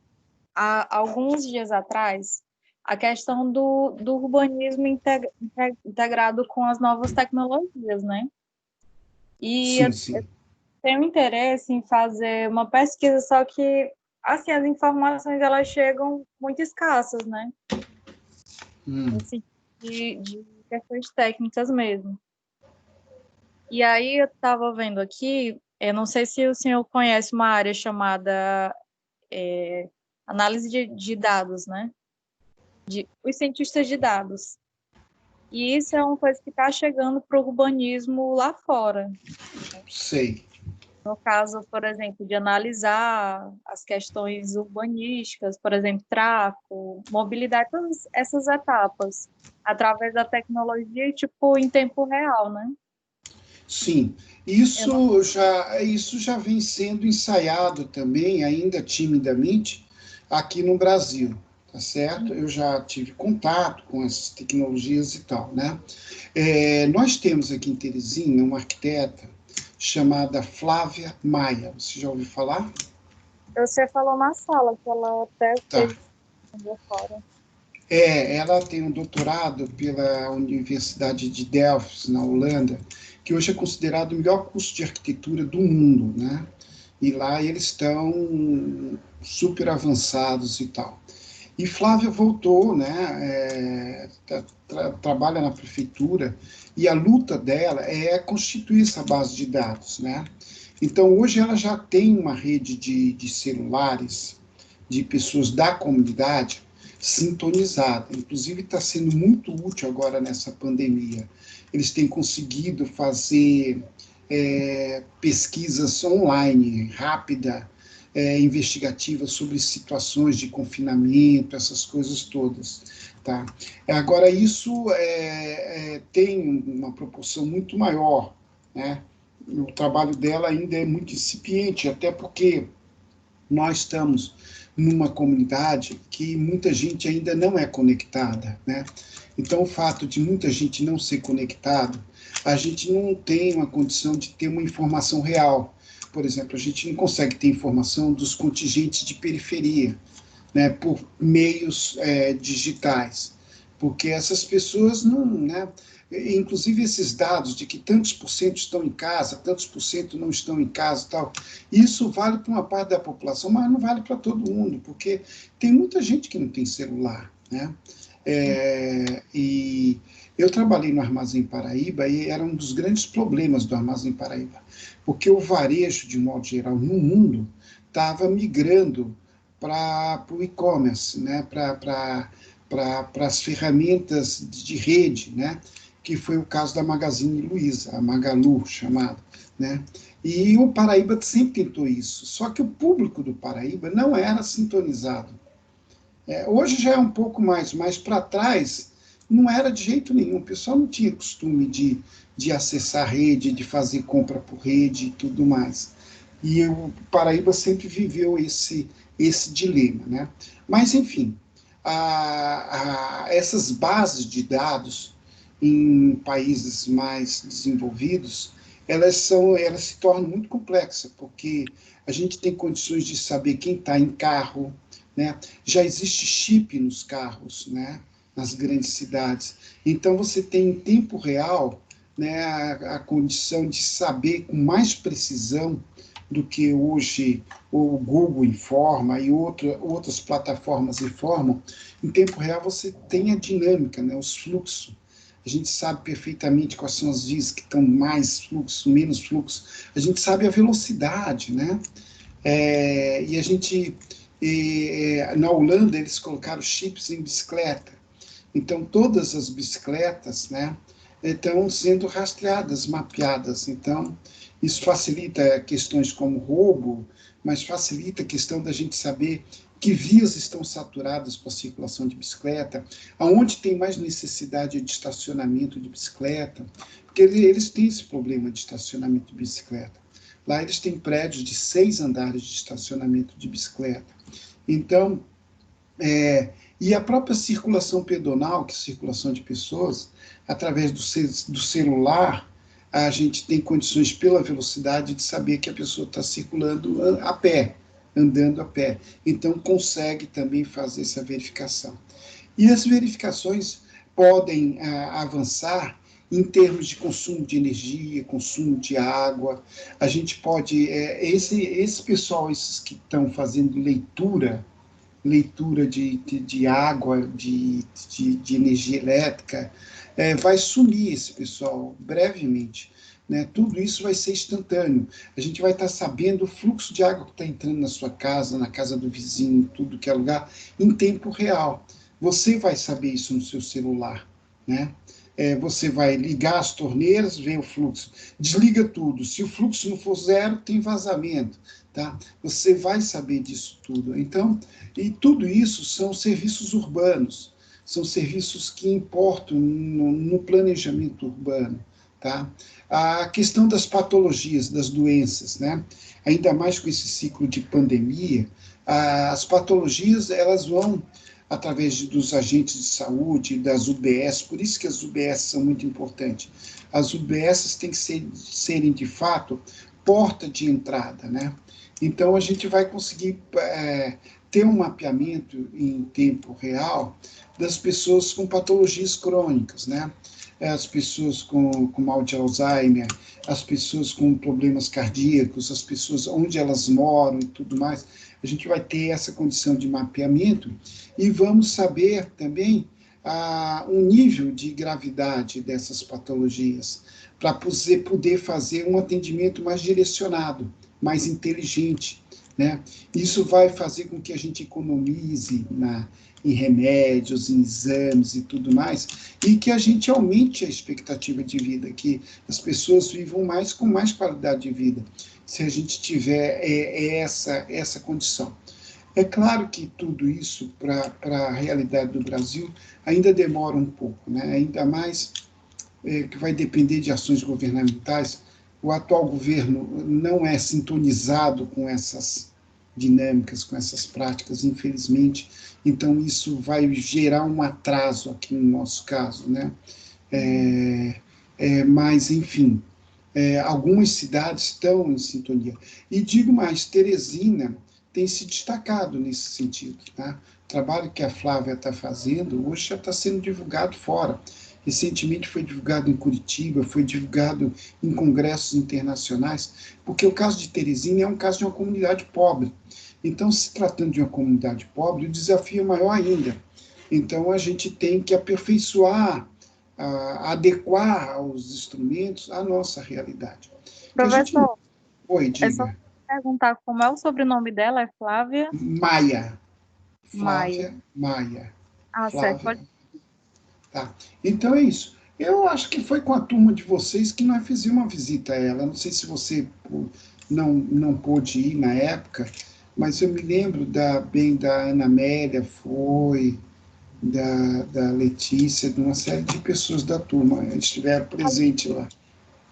há alguns dias atrás a questão do urbanismo integrado com as novas tecnologias, né? E Sim, eu sim. tenho interesse em fazer uma pesquisa, só que assim, as informações elas chegam muito escassas, né? Hum, Assim, de questões técnicas mesmo. E aí eu estava vendo aqui, eu não sei se o senhor conhece uma área chamada análise de dados, né? Os cientistas de dados. E isso é uma coisa que está chegando para o urbanismo lá fora. sei. No caso, por exemplo, de analisar as questões urbanísticas, por exemplo, tráfego, mobilidade, todas essas etapas, através da tecnologia e, tipo, em tempo real, né? Sim, Eu não... isso já vem sendo ensaiado também, ainda timidamente, aqui no Brasil, tá certo? Eu já tive contato com essas tecnologias e tal, né? Nós temos aqui em Teresina uma arquiteta chamada Flávia Maia. Você já ouviu falar? Você falou na sala que ela até Tá. fez fora. Ela tem um doutorado pela Universidade de Delft, na Holanda, que hoje é considerado o melhor curso de arquitetura do mundo, né? E lá eles estão super avançados e tal. E Flávia voltou, né? Trabalha na prefeitura e a luta dela é constituir essa base de dados, né? Então hoje ela já tem uma rede de celulares de pessoas da comunidade sintonizada. Inclusive está sendo muito útil agora nessa pandemia. Eles têm conseguido fazer pesquisas online, rápida, investigativa sobre situações de confinamento, essas coisas todas. Tá? Agora, isso tem uma proporção muito maior. Né? O trabalho dela ainda é muito incipiente, até porque nós estamos numa comunidade que muita gente ainda não é conectada, né? Então, o fato de muita gente não ser conectado, a gente não tem uma condição de ter uma informação real. Por exemplo, a gente não consegue ter informação dos contingentes de periferia, né, por meios digitais, porque essas pessoas não, né, inclusive esses dados de que tantos por cento estão em casa, tantos por cento não estão em casa e tal, isso vale para uma parte da população, mas não vale para todo mundo, porque tem muita gente que não tem celular, né? E eu trabalhei no Armazém Paraíba e era um dos grandes problemas do Armazém Paraíba, porque o varejo, de modo geral, no mundo, estava migrando para o e-commerce, né? para as ferramentas de rede, né? Que foi o caso da Magazine Luiza, a Magalu chamada, né? E o Paraíba sempre tentou isso, só que o público do Paraíba não era sintonizado. Hoje já é um pouco mais, mas para trás não era de jeito nenhum. O pessoal não tinha costume de acessar a rede, de fazer compra por rede e tudo mais. E o Paraíba sempre viveu esse dilema. Né? Mas, enfim, essas bases de dados em países mais desenvolvidos, elas se tornam muito complexas, porque a gente tem condições de saber quem está em carro, né? Já existe chip nos carros, né? Nas grandes cidades. Então, você tem em tempo real, né, a condição de saber com mais precisão do que hoje o Google informa e outras plataformas informam. Em tempo real, você tem a dinâmica, né, os fluxos. A gente sabe perfeitamente quais são as vias que estão mais fluxo, menos fluxo. A gente sabe a velocidade, né? E a gente, na Holanda, eles colocaram chips em bicicleta. Então, todas as bicicletas, né, estão sendo rastreadas, mapeadas. Então, isso facilita questões como roubo, mas facilita a questão da gente saber que vias estão saturadas para a circulação de bicicleta, aonde tem mais necessidade de estacionamento de bicicleta, porque eles têm esse problema de estacionamento de bicicleta. Lá eles têm prédios de 6 andares de estacionamento de bicicleta. Então, e a própria circulação pedonal, que é a circulação de pessoas, através do celular, a gente tem condições, pela velocidade, de saber que a pessoa está circulando a pé, andando a pé. Então, consegue também fazer essa verificação. E as verificações podem avançar em termos de consumo de energia, consumo de água. A gente pode... esse pessoal, esses que estão fazendo leitura de água, de energia elétrica, vai sumir esse pessoal brevemente. Né? Tudo isso vai ser instantâneo. A gente vai estar sabendo o fluxo de água que está entrando na sua casa, na casa do vizinho, tudo que é lugar, em tempo real. Você vai saber isso no seu celular. Né? Você vai ligar as torneiras, ver o fluxo. Desliga tudo. Se o fluxo não for zero, tem vazamento. Tá? Você vai saber disso tudo. Então, e tudo isso são serviços urbanos, são serviços que importam no planejamento urbano. Tá? A questão das patologias, das doenças, né? Ainda mais com esse ciclo de pandemia, as patologias elas vão através dos agentes de saúde, das UBS, por isso que as UBS são muito importantes. As UBS têm que serem, de fato, porta de entrada, né? Então, a gente vai conseguir ter um mapeamento em tempo real das pessoas com patologias crônicas, né? As pessoas com mal de Alzheimer, as pessoas com problemas cardíacos, as pessoas onde elas moram e tudo mais. A gente vai ter essa condição de mapeamento e vamos saber também um nível de gravidade dessas patologias, para poder fazer um atendimento mais direcionado, mais inteligente. Né? Isso vai fazer com que a gente economize em remédios, em exames e tudo mais, e que a gente aumente a expectativa de vida, que as pessoas vivam mais com mais qualidade de vida, se a gente tiver essa condição. É claro que tudo isso, para a realidade do Brasil, ainda demora um pouco, né? Ainda mais que vai depender de ações governamentais. O atual governo não é sintonizado com essas dinâmicas, com essas práticas, infelizmente. Então, isso vai gerar um atraso aqui no nosso caso, né? Mas, enfim, algumas cidades estão em sintonia. E digo mais, Teresina tem se destacado nesse sentido. Tá? O trabalho que a Flávia está fazendo, hoje já está sendo divulgado fora. Recentemente foi divulgado em Curitiba, foi divulgado em congressos internacionais, porque o caso de Teresina é um caso de uma comunidade pobre. Então, se tratando de uma comunidade pobre, o desafio é maior ainda. Então, a gente tem que aperfeiçoar, adequar os instrumentos à nossa realidade. Professor, Oi, diga. é só perguntar como é o sobrenome dela, é Flávia? Maia. Flávia Maia. Ah, Flávia. certo. Pode... Tá. Então é isso. Eu acho que foi com a turma de vocês que nós fizemos uma visita a ela. Não sei se você não pôde ir na época, mas eu me lembro bem da Ana Amélia, da Letícia, de uma série de pessoas da turma. Eles estiveram presentes lá.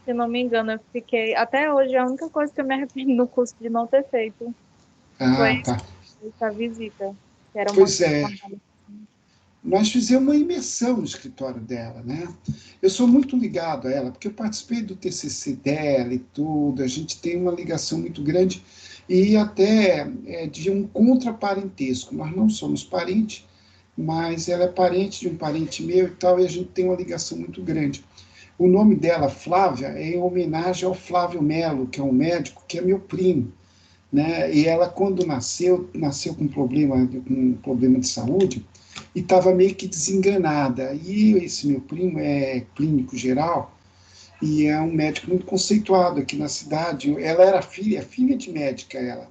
Se não me engano, eu fiquei... Até hoje, a única coisa que eu me arrependo no curso de não ter feito foi essa visita. Que era pois nós fizemos uma imersão no escritório dela, né? Eu sou muito ligado a ela, porque eu participei do TCC dela e tudo, a gente tem uma ligação muito grande e até de um contraparentesco. Nós não somos parentes, mas ela é parente de um parente meu e tal, e a gente tem uma ligação muito grande. O nome dela, Flávia, é em homenagem ao Flávio Melo, que é um médico, que é meu primo. Né? E ela, quando nasceu com um problema de saúde, e estava meio que desenganada. E esse meu primo é clínico geral, e é um médico muito conceituado aqui na cidade. Ela era filha de médica,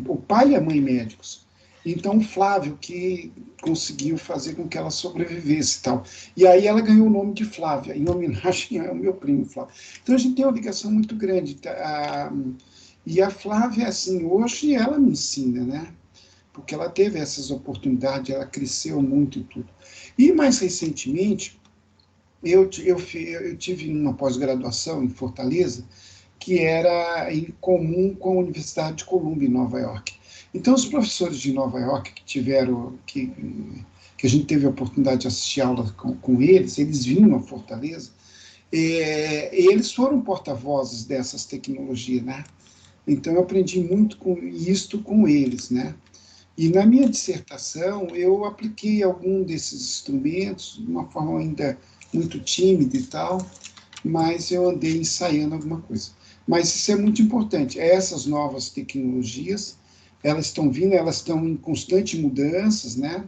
o pai e a mãe médicos. Então, o Flávio que conseguiu fazer com que ela sobrevivesse e tal. E aí ela ganhou o nome de Flávia, em homenagem ao meu primo Flávio. Então, a gente tem uma ligação muito grande. E a Flávia, assim, hoje ela me ensina, né? Porque ela teve essas oportunidades, ela cresceu muito e tudo. E, mais recentemente, eu tive uma pós-graduação em Fortaleza, que era em comum com a Universidade de Columbia, em Nova York. Então, os professores de Nova York que a gente teve a oportunidade de assistir aula com eles vinham a Fortaleza, eles foram porta-vozes dessas tecnologias, né? Então, eu aprendi muito com isto com eles, né? E na minha dissertação, eu apliquei algum desses instrumentos, de uma forma ainda muito tímida e tal, mas eu andei ensaiando alguma coisa. Mas isso é muito importante. Essas novas tecnologias, elas estão vindo, elas estão em constante mudanças, né?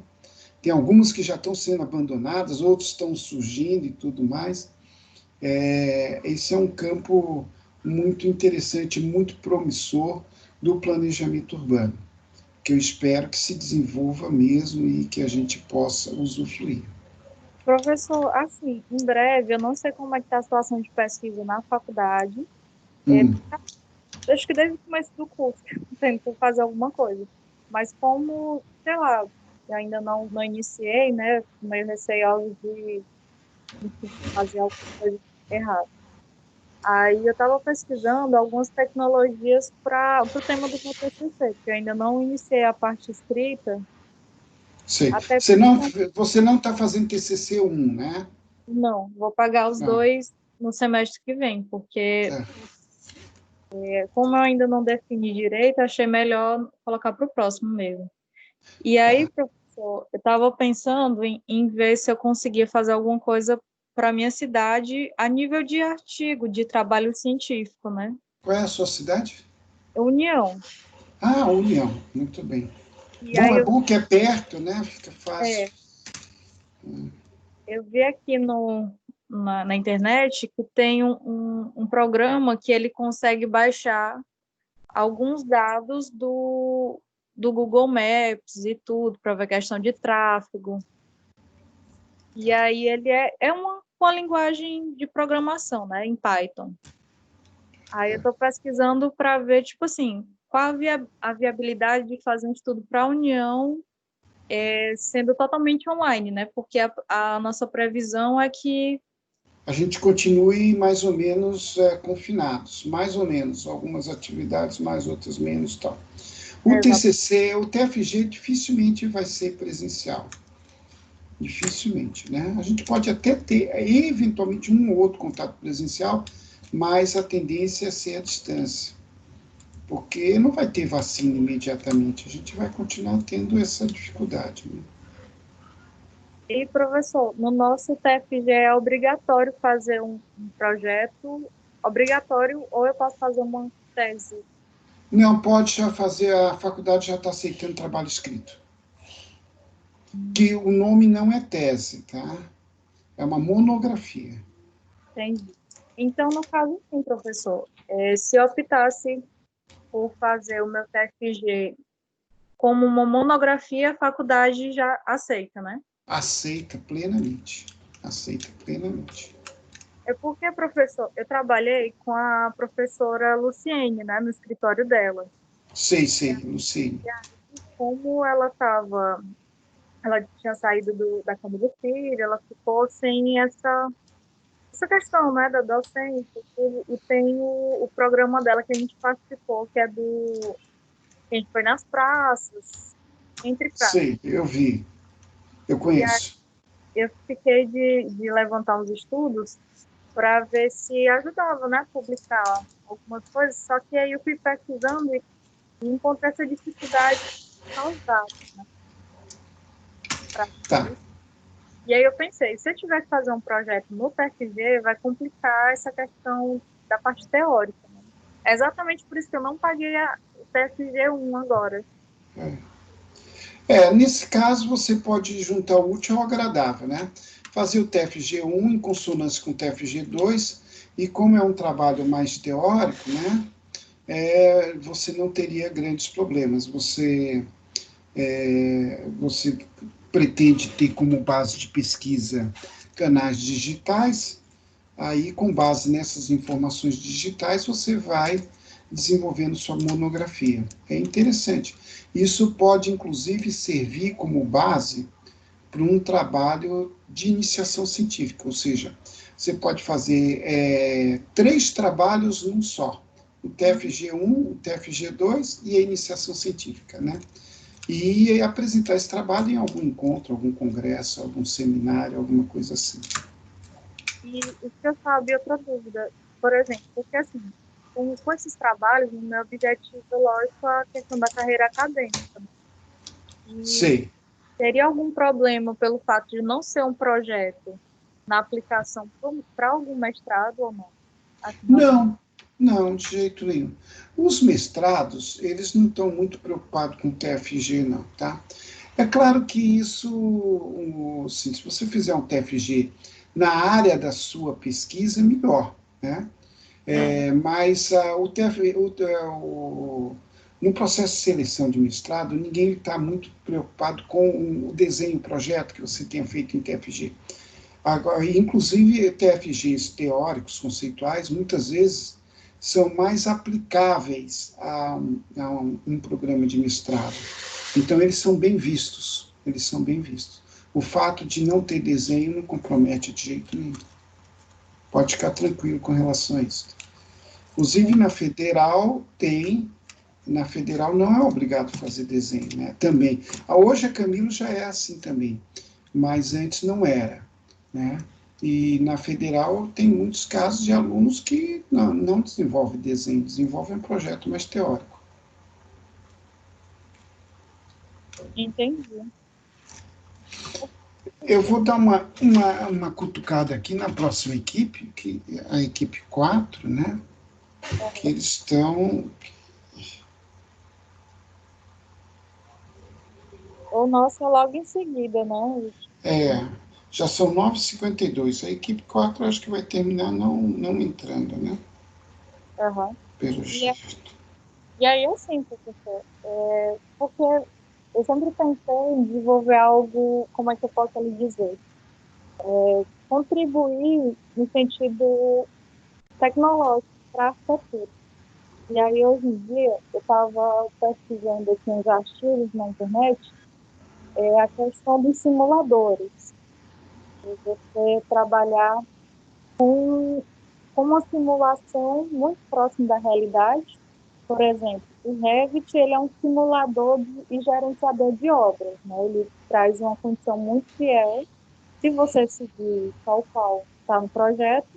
Tem algumas que já estão sendo abandonadas, outras estão surgindo e tudo mais. Esse é um campo muito interessante, muito promissor do planejamento urbano, que eu espero que se desenvolva mesmo e que a gente possa usufruir. Professor, assim, em breve, eu não sei como é que está a situação de pesquisa na faculdade. Acho que desde o começo do curso que eu tento fazer alguma coisa. Mas como, sei lá, eu ainda não iniciei, né? Meio receoso de fazer alguma coisa errada. Aí eu estava pesquisando algumas tecnologias para o tema do meu TCC, que eu ainda não iniciei a parte escrita. Sei. Até Você não está fazendo TCC1, né? Não, vou pagar os dois no semestre que vem, porque como eu ainda não defini direito, achei melhor colocar para o próximo mesmo. E aí, professor, eu estava pensando em ver se eu conseguia fazer alguma coisa para a minha cidade a nível de artigo, de trabalho científico, né? Qual é a sua cidade? União. Ah, União, muito bem. E Bom, aí é bom que é perto, né? Fica fácil. Eu vi aqui na internet que tem um programa que ele consegue baixar alguns dados do Google Maps e tudo, para ver questão de tráfego. E aí ele é uma linguagem de programação, né, em Python. Aí eu estou pesquisando para ver, tipo assim, qual a viabilidade de fazer um estudo para a União sendo totalmente online, né? Porque a nossa previsão é que a gente continue mais ou menos confinados, mais ou menos, algumas atividades mais, outras menos, tal. O TCC, o TFG dificilmente vai ser presencial. Dificilmente, né? A gente pode até ter, eventualmente, um ou outro contato presencial, mas a tendência é ser à distância. Porque não vai ter vacina imediatamente, a gente vai continuar tendo essa dificuldade, né? E, professor, no nosso TFG é obrigatório fazer um projeto, obrigatório, ou eu posso fazer uma tese? Não, pode já fazer, a faculdade já está aceitando trabalho escrito. Que o nome não é tese, tá? É uma monografia. Entendi. Então, no caso, sim, professor, se eu optasse por fazer o meu TFG como uma monografia, a faculdade já aceita, né? Aceita plenamente. Aceita plenamente. É porque, professor, eu trabalhei com a professora Luciene, né, no escritório dela. Sei, Luciene. E aí, como ela tinha saído da cama do filho, ela ficou sem essa questão, né, da docência, e tem o programa dela que a gente participou, que é a gente foi nas praças, entre praças. Sei, eu vi, eu conheço. E aí, eu fiquei de levantar uns estudos para ver se ajudava, né, a publicar algumas coisas, só que aí eu fui pesquisando e encontrei essa dificuldade causada, né, Tá. E aí eu pensei, se eu tiver que fazer um projeto no TFG, vai complicar essa questão da parte teórica, né? É exatamente por isso que eu não paguei o TFG1 agora. Nesse caso, você pode juntar o útil ao agradável, né? Fazer o TFG1 em consonância com o TFG2, e como é um trabalho mais teórico, né? Você não teria grandes problemas. Você pretende ter como base de pesquisa canais digitais, aí com base nessas informações digitais você vai desenvolvendo sua monografia. É interessante. Isso pode, inclusive, servir como base para um trabalho de iniciação científica, ou seja, você pode fazer 3 trabalhos num só, o TFG1, o TFG2 e a iniciação científica, né? E apresentar esse trabalho em algum encontro, algum congresso, algum seminário, alguma coisa assim. E o que eu sabia, outra dúvida, por exemplo, porque assim, com esses trabalhos, o meu objetivo, lógico, é a questão da carreira acadêmica. E Sei. teria algum problema pelo fato de não ser um projeto na aplicação para algum mestrado ou não? Assim, Não, não, de jeito nenhum. Os mestrados, eles não estão muito preocupados com TFG, não, tá? É claro que isso, assim, se você fizer um TFG na área da sua pesquisa, é melhor, né? Mas o TF, no processo de seleção de mestrado, ninguém está muito preocupado com o desenho, o projeto que você tenha feito em TFG. Agora, inclusive, TFGs teóricos, conceituais, muitas vezes são mais aplicáveis a um programa de mestrado. Então, eles são bem vistos, eles são bem vistos. O fato de não ter desenho não compromete de jeito nenhum. Pode ficar tranquilo com relação a isso. Inclusive, na federal não é obrigado a fazer desenho, né? Também. Hoje a Camilo já é assim também, mas antes não era, né? E na federal tem muitos casos de alunos que não desenvolvem desenho, desenvolvem um projeto mais teórico. entendi. Eu vou dar uma cutucada aqui na próxima equipe, que é a equipe 4, né? Que eles estão... O nosso é logo em seguida, né? Já são 9h52. A equipe 4 acho que vai terminar não entrando, né? Uhum. Pelo jeito. E aí, assim, professor, porque eu sempre pensei em desenvolver algo, como é que eu posso lhe dizer? Contribuir no sentido tecnológico para a arquitetura. E aí, hoje em dia, eu estava pesquisando aqui uns artigos na internet, a questão dos simuladores. Você trabalhar com uma simulação muito próxima da realidade. Por exemplo, o Revit ele é um simulador e gerenciador de obras, né? Ele traz uma condição muito fiel. Se você seguir tal qual está no projeto,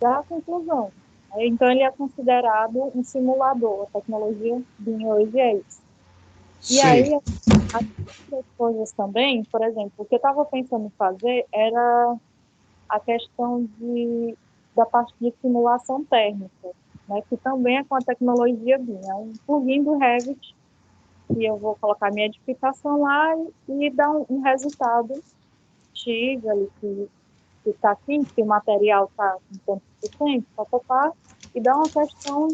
dá a conclusão. Né? Então, ele é considerado um simulador. A tecnologia de hoje é isso. E aí, as outras coisas também, por exemplo, o que eu estava pensando em fazer era a questão da parte de simulação térmica, né, que também é com a tecnologia BIM. É um plugin do Revit, que eu vou colocar minha edificação lá e dar um resultado X ali, que está aqui, que o material está com tanto por cento, papapá, e dá uma questão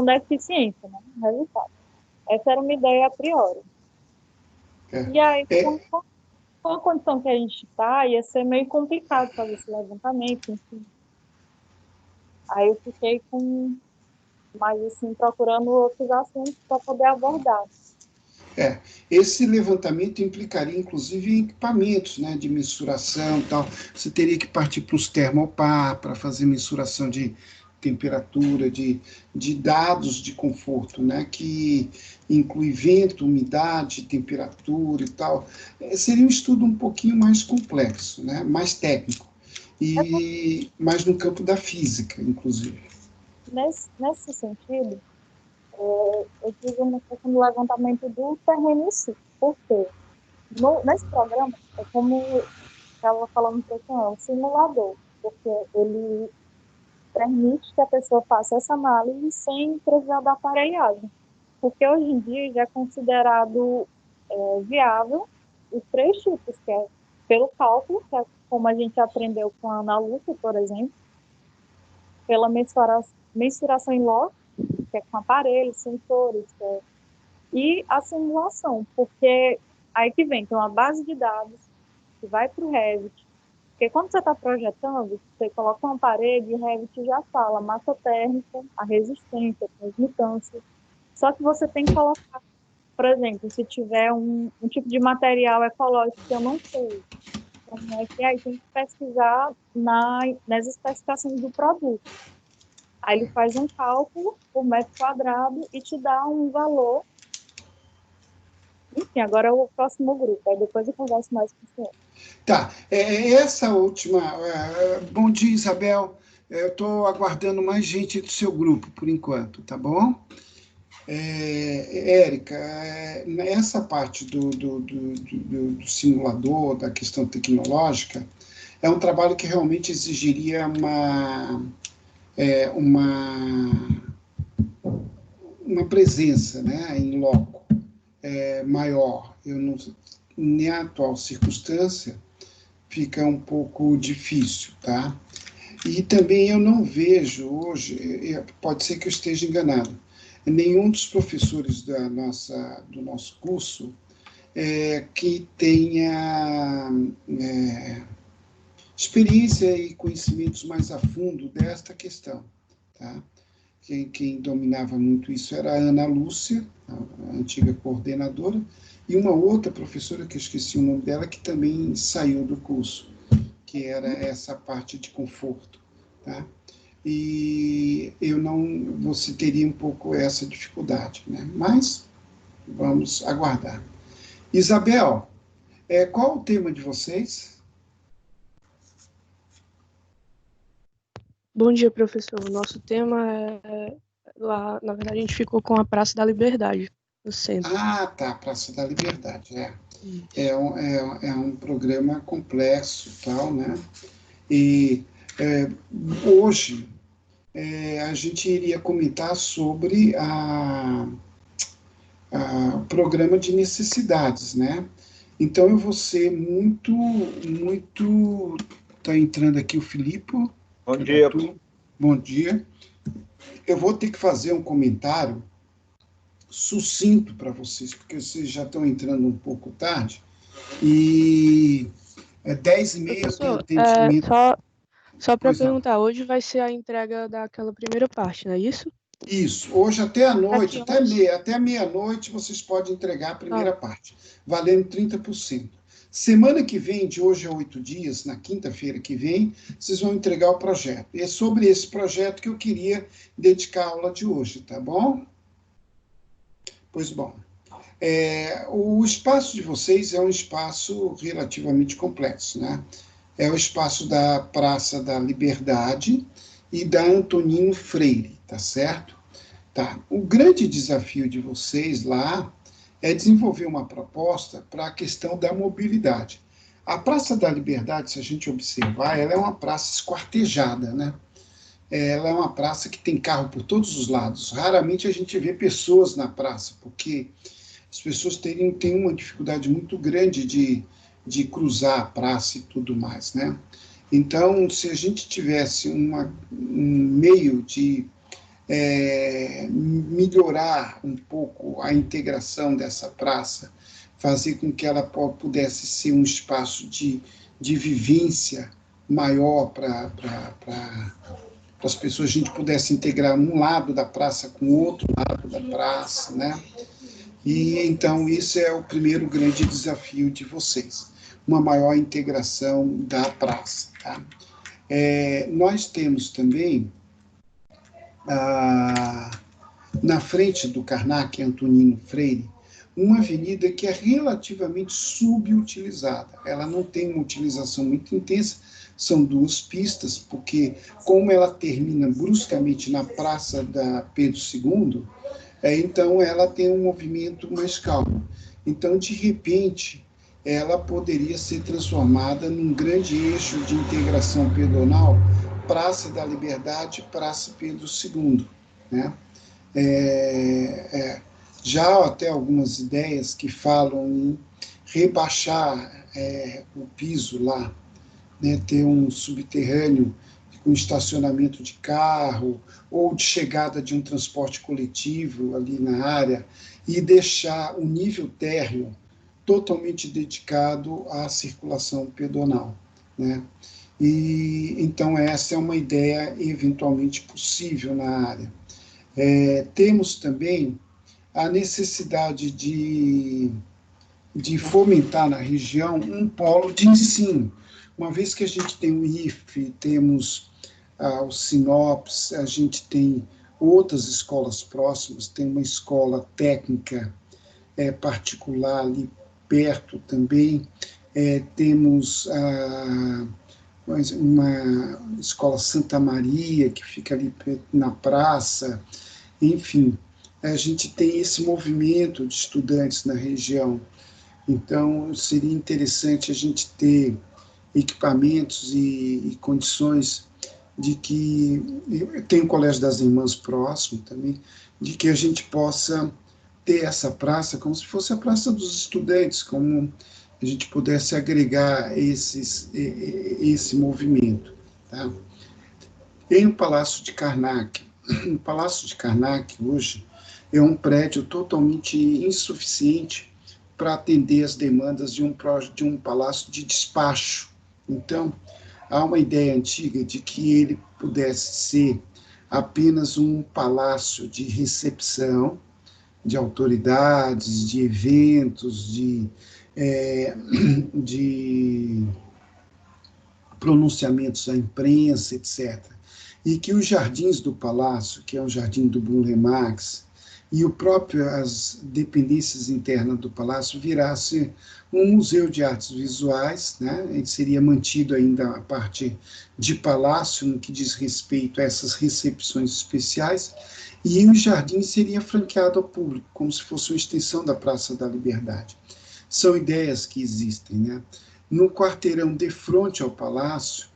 da eficiência, né, no resultado. Essa era uma ideia a priori. E aí, com a condição que a gente está, ia ser meio complicado fazer esse levantamento, enfim. Aí eu fiquei mais assim, procurando outros assuntos para poder abordar. Esse levantamento implicaria, inclusive, em equipamentos, né, de mensuração e tal. Você teria que partir para os termopar, para fazer mensuração de temperatura, de dados de conforto, né, que inclui vento, umidade, temperatura e tal. Seria um estudo um pouquinho mais complexo, né, mais técnico, e mais no campo da física, inclusive. Nesse sentido, eu fiz uma questão do levantamento do terreno em si. Por quê? Nesse programa, é como estava falando para você, é um simulador, porque ele permite que a pessoa faça essa análise sem precisar da aparelhagem. Porque hoje em dia já é considerado viável os três tipos, que é pelo cálculo, que é como a gente aprendeu com a Ana Lúcia, por exemplo, pela mensuração em loco, que é com aparelhos, sensores, e a simulação, porque aí que vem, tem uma base de dados que vai para o Revit, porque quando você está projetando, você coloca uma parede e o Revit já fala a massa térmica, a resistência, a transmitância, só que você tem que colocar, por exemplo, se tiver um tipo de material ecológico que eu não sei, então, aí tem que pesquisar nas especificações do produto. Aí ele faz um cálculo por metro quadrado e te dá um valor. Enfim, agora é o próximo grupo, aí depois eu converso mais com o senhor. Tá, essa última... bom dia, Isabel. Eu estou aguardando mais gente do seu grupo, por enquanto, tá bom? Érica, essa parte do simulador, da questão tecnológica, é um trabalho que realmente exigiria uma presença, né, em loco maior. Na atual circunstância, fica um pouco difícil, tá? E também eu não vejo hoje, pode ser que eu esteja enganado, nenhum dos professores do nosso curso que tenha experiência e conhecimentos mais a fundo desta questão, tá? Quem dominava muito isso era a Ana Lúcia, a antiga coordenadora, e uma outra professora, que eu esqueci o nome dela, que também saiu do curso, que era essa parte de conforto, tá? E você teria um pouco essa dificuldade, né? Mas vamos aguardar. Isabel, qual o tema de vocês? Bom dia, professor. O nosso tema lá, na verdade, a gente ficou com a Praça da Liberdade, no centro. Ah, tá, Praça da Liberdade, é um programa complexo, tal, né? E hoje a gente iria comentar sobre o programa de necessidades, né? Então eu vou ser muito... Está entrando aqui o Filipe. Bom dia. Bom dia. Eu vou ter que fazer um comentário sucinto para vocês, porque vocês já estão entrando um pouco tarde, e 10h30 eu tenho atendimento. Só para perguntar, hoje vai ser a entrega daquela primeira parte, não é isso? Isso, hoje até a noite, até meia-noite, vocês podem entregar a primeira parte, valendo 30%. Semana que vem, de hoje a 8 dias, na quinta-feira que vem, vocês vão entregar o projeto. E é sobre esse projeto que eu queria dedicar a aula de hoje, tá bom? Pois bom. O espaço de vocês é um espaço relativamente complexo, né? É o espaço da Praça da Liberdade e da Antonino Freire, tá certo? Tá. O grande desafio de vocês lá é desenvolver uma proposta para a questão da mobilidade. A Praça da Liberdade, se a gente observar, ela é uma praça esquartejada, né? Ela é uma praça que tem carro por todos os lados. Raramente a gente vê pessoas na praça, porque as pessoas têm uma dificuldade muito grande de cruzar a praça e tudo mais, né? Então, se a gente tivesse um meio de melhorar um pouco a integração dessa praça, fazer com que ela pudesse ser um espaço de vivência maior para as pessoas, a gente pudesse integrar um lado da praça com o outro lado da praça, né? E então isso é o primeiro grande desafio de vocês, uma maior integração da praça, tá? Nós temos também na frente do Karnak, Antonino Freire, uma avenida que é relativamente subutilizada. Ela não tem uma utilização muito intensa, são 2 pistas, porque como ela termina bruscamente na Praça da Pedro II, então ela tem um movimento mais calmo. Então, de repente, ela poderia ser transformada num grande eixo de integração pedonal, Praça da Liberdade, Praça Pedro II, né? Já até algumas ideias que falam em rebaixar o piso lá, né? Ter um subterrâneo com estacionamento de carro ou de chegada de um transporte coletivo ali na área e deixar o nível térreo totalmente dedicado à circulação pedonal, né? E então essa é uma ideia eventualmente possível na área. Temos também a necessidade de fomentar na região um polo de ensino. Uma vez que a gente tem o IFE, temos o Sinops, a gente tem outras escolas próximas, tem uma escola técnica particular ali perto também, temos uma escola Santa Maria, que fica ali na praça, enfim, a gente tem esse movimento de estudantes na região. Então, seria interessante a gente ter equipamentos e condições de que, tem o Colégio das Irmãs próximo também, de que a gente possa ter essa praça como se fosse a praça dos estudantes, como a gente pudesse agregar esse movimento. Tá? Tem o Palácio de Karnak. O Palácio de Karnak, hoje, é um prédio totalmente insuficiente para atender as demandas de um palácio de despacho. Então, há uma ideia antiga de que ele pudesse ser apenas um palácio de recepção de autoridades, de eventos, de pronunciamentos à imprensa, etc. E que os jardins do palácio, que é o Jardim do Bunlemax, e as dependências internas do palácio virasse um museu de artes visuais, né? Seria mantido ainda a parte de palácio no que diz respeito a essas recepções especiais, e o jardim seria franqueado ao público, como se fosse uma extensão da Praça da Liberdade. São ideias que existem, né? No quarteirão de frente ao palácio,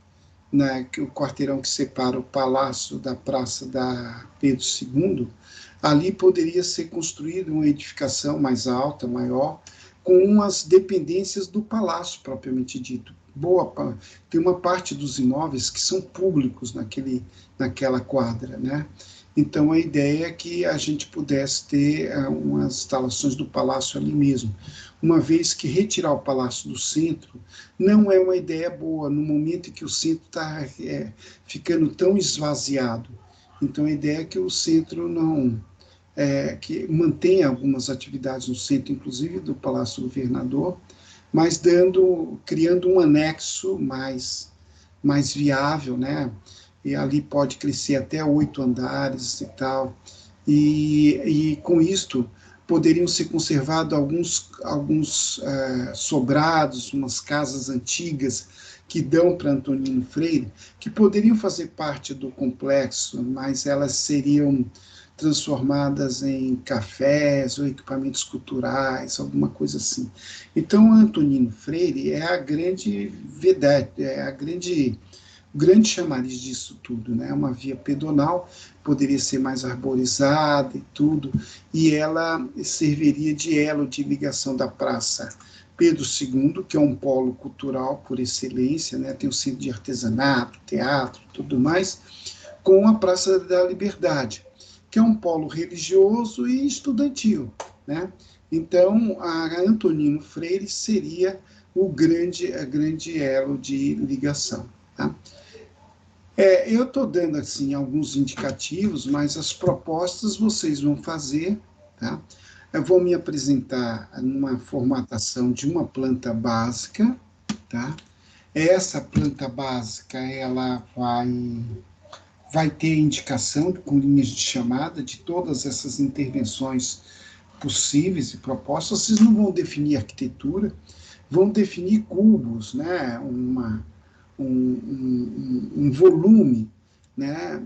né, o quarteirão que separa o palácio da Praça da Pedro II, ali poderia ser construída uma edificação mais alta, maior, com as dependências do palácio, propriamente dito. Tem uma parte dos imóveis que são públicos naquela quadra, né? Então, a ideia é que a gente pudesse ter umas instalações do palácio ali mesmo, uma vez que retirar o palácio do centro não é uma ideia boa, no momento em que o centro está ficando tão esvaziado. Então, a ideia é que o centro que mantenha algumas atividades no centro, inclusive do Palácio do Governador, mas criando um anexo mais viável, né? E ali pode crescer até 8 andares e tal, e com isto poderiam ser conservados alguns sobrados, umas casas antigas que dão para Antonino Freire, que poderiam fazer parte do complexo, mas elas seriam transformadas em cafés ou equipamentos culturais, alguma coisa assim. Então, Antonino Freire é a grande vedete, o grande chamariz disso tudo, né? Uma via pedonal, poderia ser mais arborizada e tudo, e ela serviria de elo de ligação da Praça Pedro II, que é um polo cultural por excelência, né? Tem o centro de artesanato, teatro, tudo mais, com a Praça da Liberdade, que é um polo religioso e estudantil, né? Então, a Antonino Freire seria a grande elo de ligação, tá? Eu estou dando, assim, alguns indicativos, mas as propostas vocês vão fazer, tá? Eu vou me apresentar numa formatação de uma planta básica, tá? Essa planta básica, ela vai ter indicação com linhas de chamada de todas essas intervenções possíveis e propostas. Vocês não vão definir arquitetura, vão definir cubos, né? Um volume, né,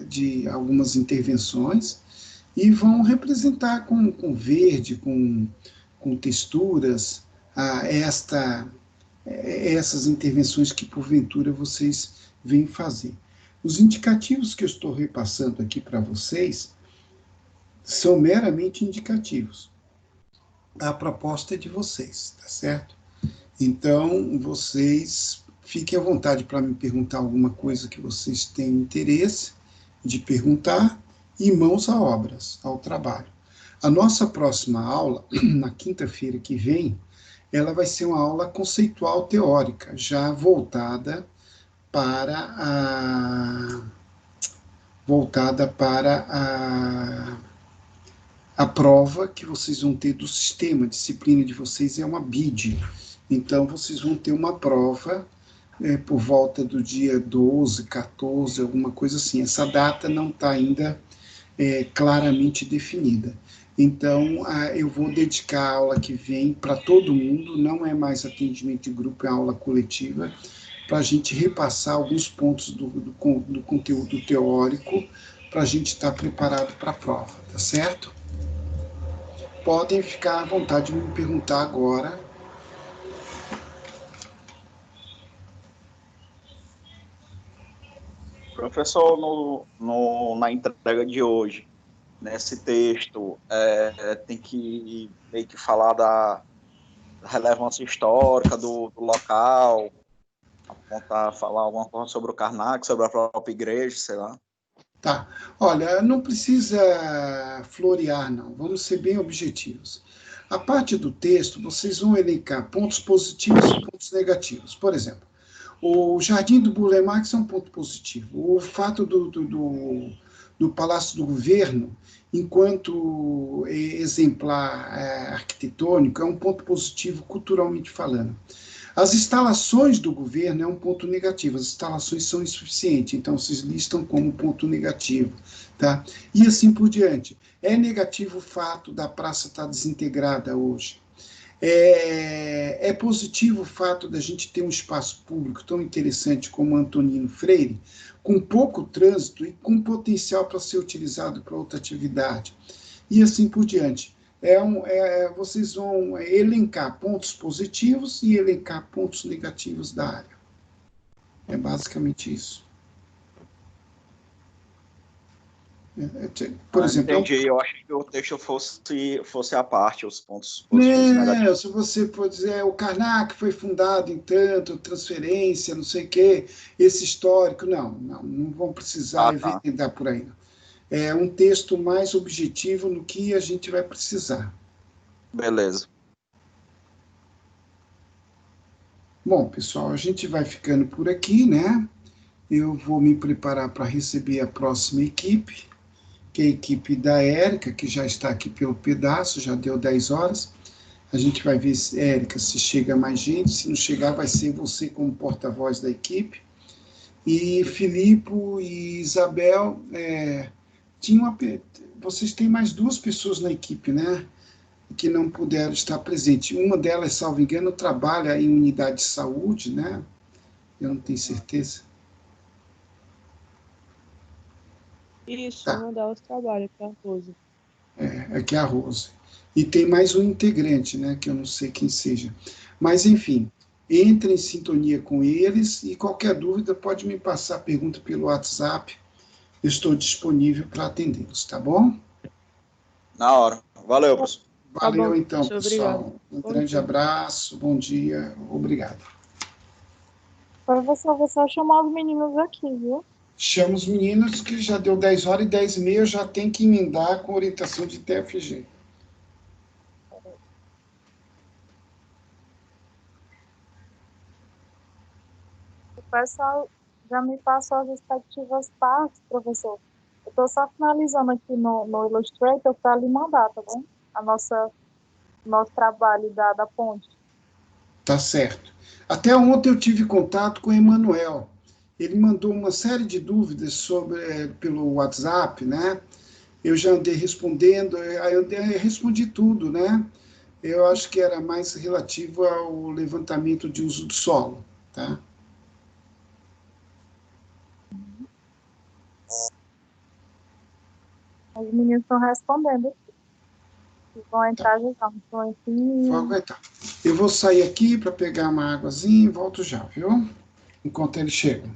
de algumas intervenções, e vão representar com verde, com texturas, essas intervenções que, porventura, vocês vêm fazer. Os indicativos que eu estou repassando aqui para vocês são meramente indicativos. A proposta é de vocês, tá certo? Então, vocês fiquem à vontade para me perguntar alguma coisa que vocês tenham interesse de perguntar, e mãos a obras, ao trabalho. A nossa próxima aula, na quinta-feira que vem, ela vai ser uma aula conceitual teórica, já voltada para a prova que vocês vão ter do sistema. A disciplina de vocês é uma BID, então vocês vão ter uma prova por volta do dia 12, 14, alguma coisa assim. Essa data não está ainda claramente definida. Então, eu vou dedicar a aula que vem para todo mundo, não é mais atendimento de grupo, é aula coletiva, para a gente repassar alguns pontos do conteúdo teórico, para a gente estar preparado para a prova, tá certo? Podem ficar à vontade de me perguntar agora. Professor, na entrega de hoje, nesse texto, tem que meio que falar da relevância histórica do local, apontar, falar alguma coisa sobre o Karnak, sobre a própria igreja, sei lá. Tá. Olha, não precisa florear, não. Vamos ser bem objetivos. A parte do texto, vocês vão elencar pontos positivos e pontos negativos. Por exemplo, o Jardim do Burle Marx é um ponto positivo. O fato do Palácio do Governo, enquanto exemplar arquitetônico, é um ponto positivo culturalmente falando. As instalações do governo é um ponto negativo, as instalações são insuficientes, então vocês listam como ponto negativo, tá? E assim por diante. É negativo o fato da praça estar desintegrada hoje. É positivo o fato da gente ter um espaço público tão interessante como Antonino Freire, com pouco trânsito e com potencial para ser utilizado para outra atividade. E assim por diante. Vocês vão elencar pontos positivos e elencar pontos negativos da área. É basicamente isso. Por exemplo, entendi, eu achei que o texto fosse à parte, os pontos positivos e negativos. Se você for dizer, o Karnak foi fundado em tanto, transferência, não sei o quê, esse histórico, não vão precisar evidenciar por aí. Não. É um texto mais objetivo no que a gente vai precisar. Beleza. Bom, pessoal, a gente vai ficando por aqui, né? Eu vou me preparar para receber a próxima equipe, que é a equipe da Érica, que já está aqui pelo pedaço, já deu 10 horas. A gente vai ver, Érica, se chega mais gente, se não chegar, vai ser você como porta-voz da equipe. E Filipe e Isabel, vocês têm mais 2 pessoas na equipe, né? Que não puderam estar presentes. Uma delas, salvo engano, trabalha em unidade de saúde, né? Eu não tenho certeza. Isso, uma delas trabalha, que é a Rose. Que é a Rose. E tem mais um integrante, né? Que eu não sei quem seja. Mas, enfim, entre em sintonia com eles e qualquer dúvida pode me passar a pergunta pelo WhatsApp. Eu estou disponível para atendê-los, tá bom? Na hora. Valeu, professor. Valeu, bom, então, professor, pessoal. obrigado. Um Bom grande dia. abraço, bom dia, obrigado. Professor, vou só chamar os meninos aqui, viu? Chama os meninos que já deu 10 horas e 10 e meia, já tem que emendar com orientação de TFG. O pessoal já me passou as respectivas partes, professor. Eu estou só finalizando aqui no Illustrator para lhe mandar, tá bom? Nosso trabalho da ponte. Tá certo. Até ontem eu tive contato com o Emanuel. Ele mandou uma série de dúvidas pelo WhatsApp, né? Eu já andei respondendo, aí eu respondi tudo, né? Eu acho que era mais relativo ao levantamento de uso do solo, tá? Os meninos estão respondendo. Vão entrar já, estão aqui. Vou aguentar. Eu vou sair aqui para pegar uma águazinha e volto já, viu? Enquanto eles chegam.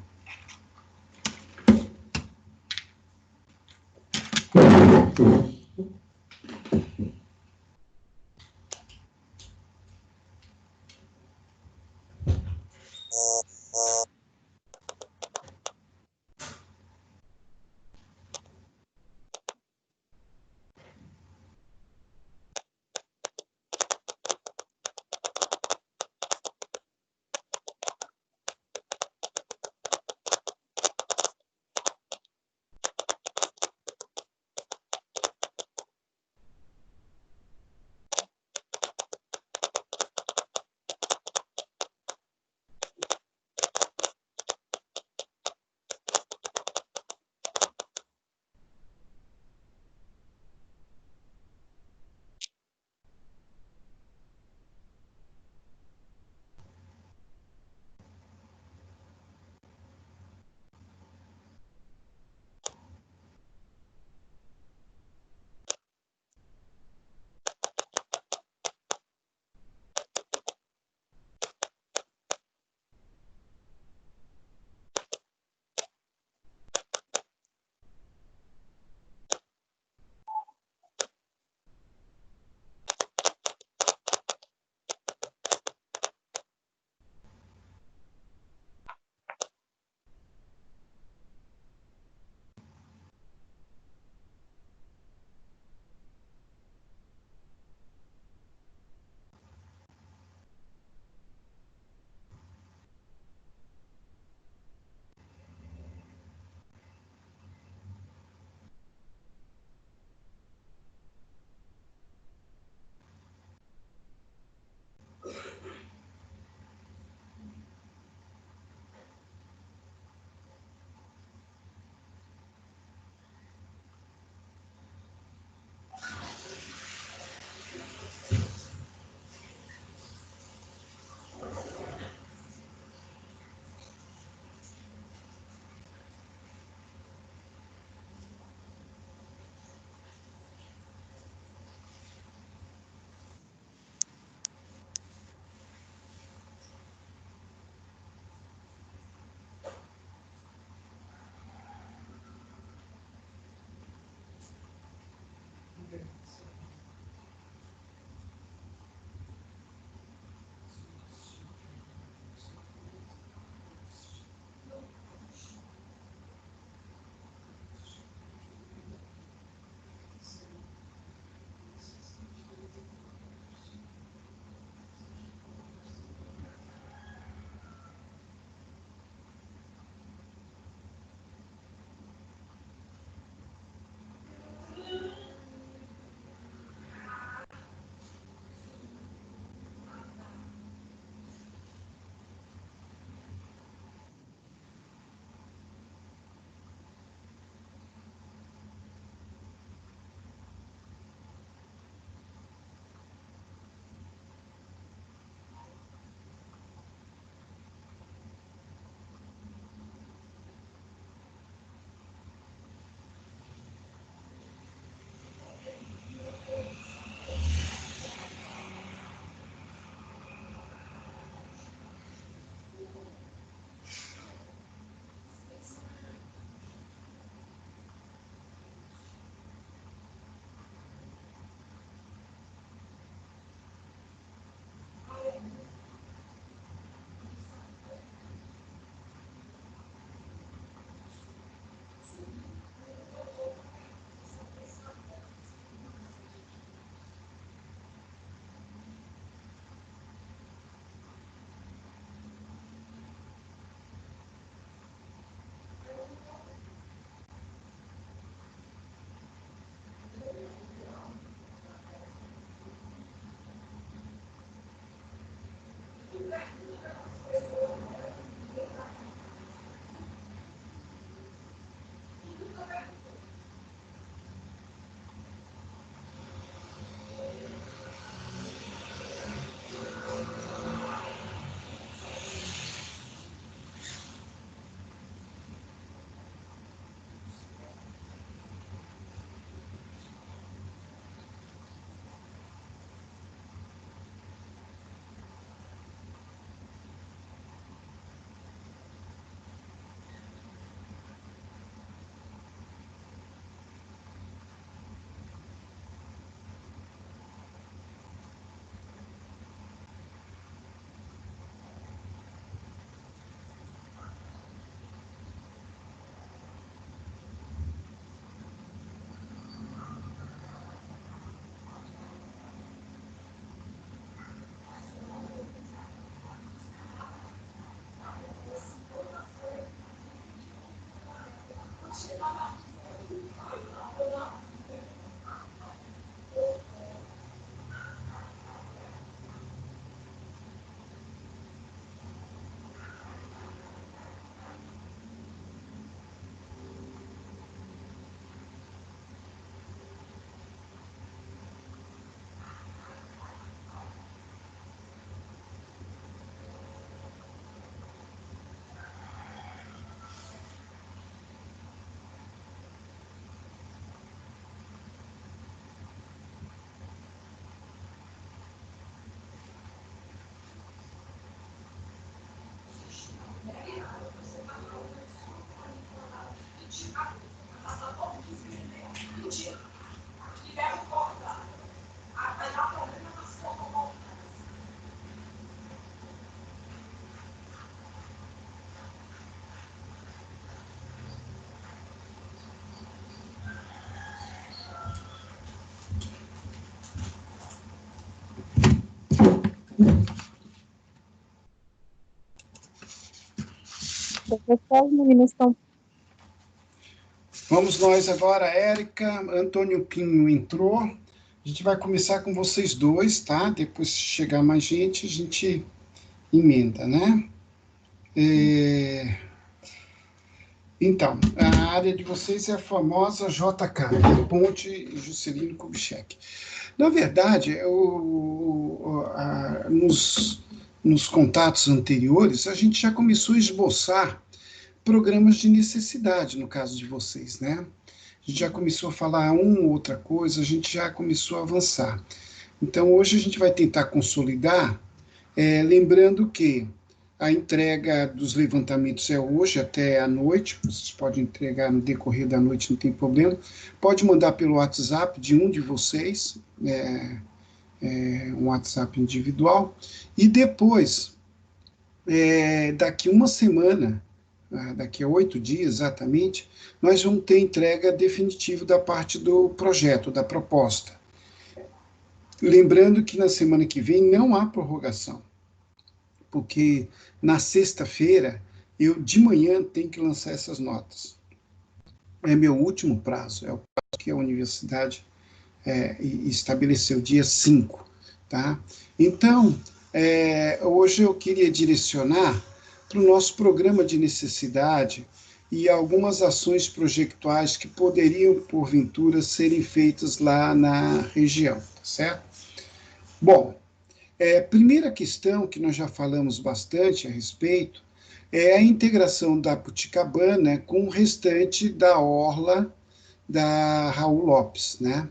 Professor, os meninos estão... Vamos nós agora, Érica, Antônio Pinho entrou. A gente vai começar com vocês dois, tá? Depois, se chegar mais gente, a gente emenda, né? Então, a área de vocês é a famosa JK, Ponte Juscelino Kubitschek. Na verdade, nos contatos anteriores, a gente já começou a esboçar programas de necessidade, no caso de vocês, né? A gente já começou a falar uma ou outra coisa, a gente já começou a avançar. Então, hoje a gente vai tentar consolidar, lembrando que a entrega dos levantamentos é hoje, até a noite, vocês podem entregar no decorrer da noite, não tem problema. Pode mandar pelo WhatsApp de um de vocês, um WhatsApp individual, e depois, daqui uma semana, daqui a 8 dias exatamente, nós vamos ter entrega definitiva da parte do projeto, da proposta. Lembrando que na semana que vem não há prorrogação, porque na sexta-feira, eu de manhã tenho que lançar essas notas. É meu último prazo, é o prazo que a universidade estabeleceu, dia 5, tá? Então, hoje eu queria direcionar para o nosso programa de necessidade e algumas ações projetuais que poderiam, porventura, serem feitas lá na região, tá certo? Bom, primeira questão que nós já falamos bastante a respeito é a integração da Puticabana com o restante da orla da Raul Lopes, né?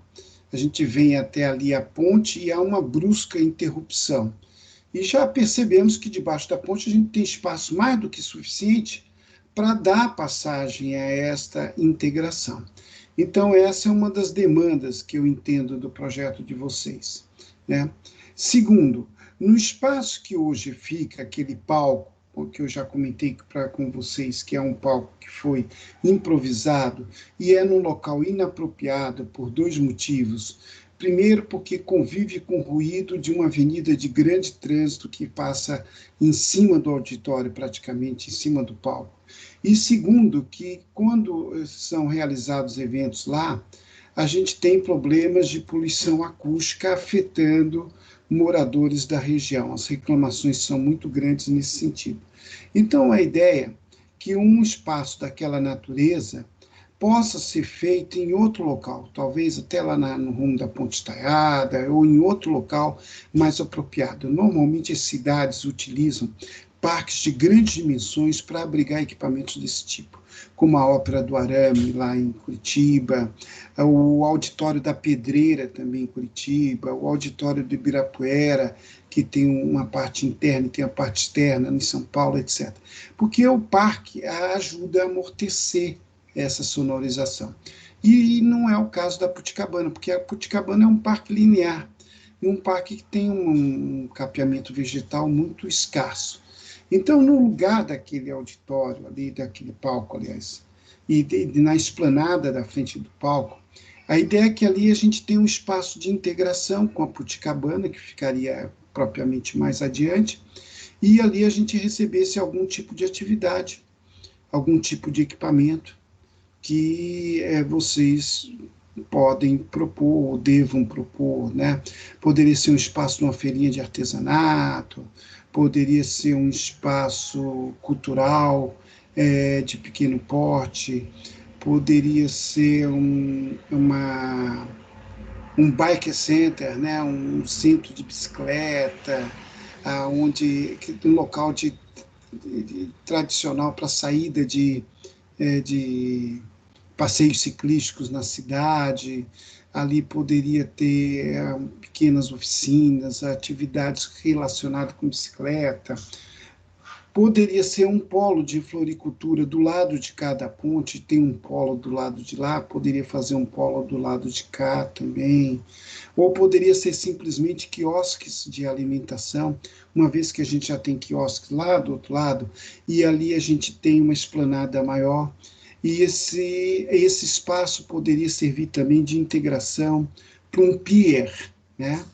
A gente vem até ali a ponte e há uma brusca interrupção. E já percebemos que debaixo da ponte a gente tem espaço mais do que suficiente para dar passagem a esta integração. Então, essa é uma das demandas que eu entendo do projeto de vocês, né? Segundo, no espaço que hoje fica aquele palco, que eu já comentei com vocês, que é um palco que foi improvisado e é num local inapropriado por 2 motivos. Primeiro, porque convive com o ruído de uma avenida de grande trânsito que passa em cima do auditório, praticamente em cima do palco. E segundo, que quando são realizados eventos lá, a gente tem problemas de poluição acústica afetando moradores da região. As reclamações são muito grandes nesse sentido. Então, a ideia é que um espaço daquela natureza possa ser feito em outro local, talvez até lá no rumo da Ponte Estaiada, ou em outro local mais apropriado. Normalmente, as cidades utilizam parques de grandes dimensões para abrigar equipamentos desse tipo, como a Ópera do Arame, lá em Curitiba, o Auditório da Pedreira, também em Curitiba, o Auditório do Ibirapuera, que tem uma parte interna e tem a parte externa, em São Paulo, etc. Porque o parque ajuda a amortecer essa sonorização. E não é o caso da Puticabana, porque a Puticabana é um parque linear, e um parque que tem um capeamento vegetal muito escasso. Então, no lugar daquele auditório, ali, daquele palco, aliás, e na esplanada da frente do palco, a ideia é que ali a gente tem um espaço de integração com a Puticabana, que ficaria propriamente mais adiante, e ali a gente recebesse algum tipo de atividade, algum tipo de equipamento que vocês podem propor, ou devam propor, né? Poderia ser um espaço numa feirinha de artesanato, poderia ser um espaço cultural de pequeno porte, poderia ser um bike center, né? Um centro de bicicleta, um local tradicional para saída de passeios ciclísticos na cidade. Ali poderia ter pequenas oficinas, atividades relacionadas com bicicleta. Poderia ser um polo de floricultura do lado de cada ponte, tem um polo do lado de lá, poderia fazer um polo do lado de cá também. Ou poderia ser simplesmente quiosques de alimentação, uma vez que a gente já tem quiosques lá do outro lado, e ali a gente tem uma esplanada maior. E esse espaço poderia servir também de integração para um pier, né,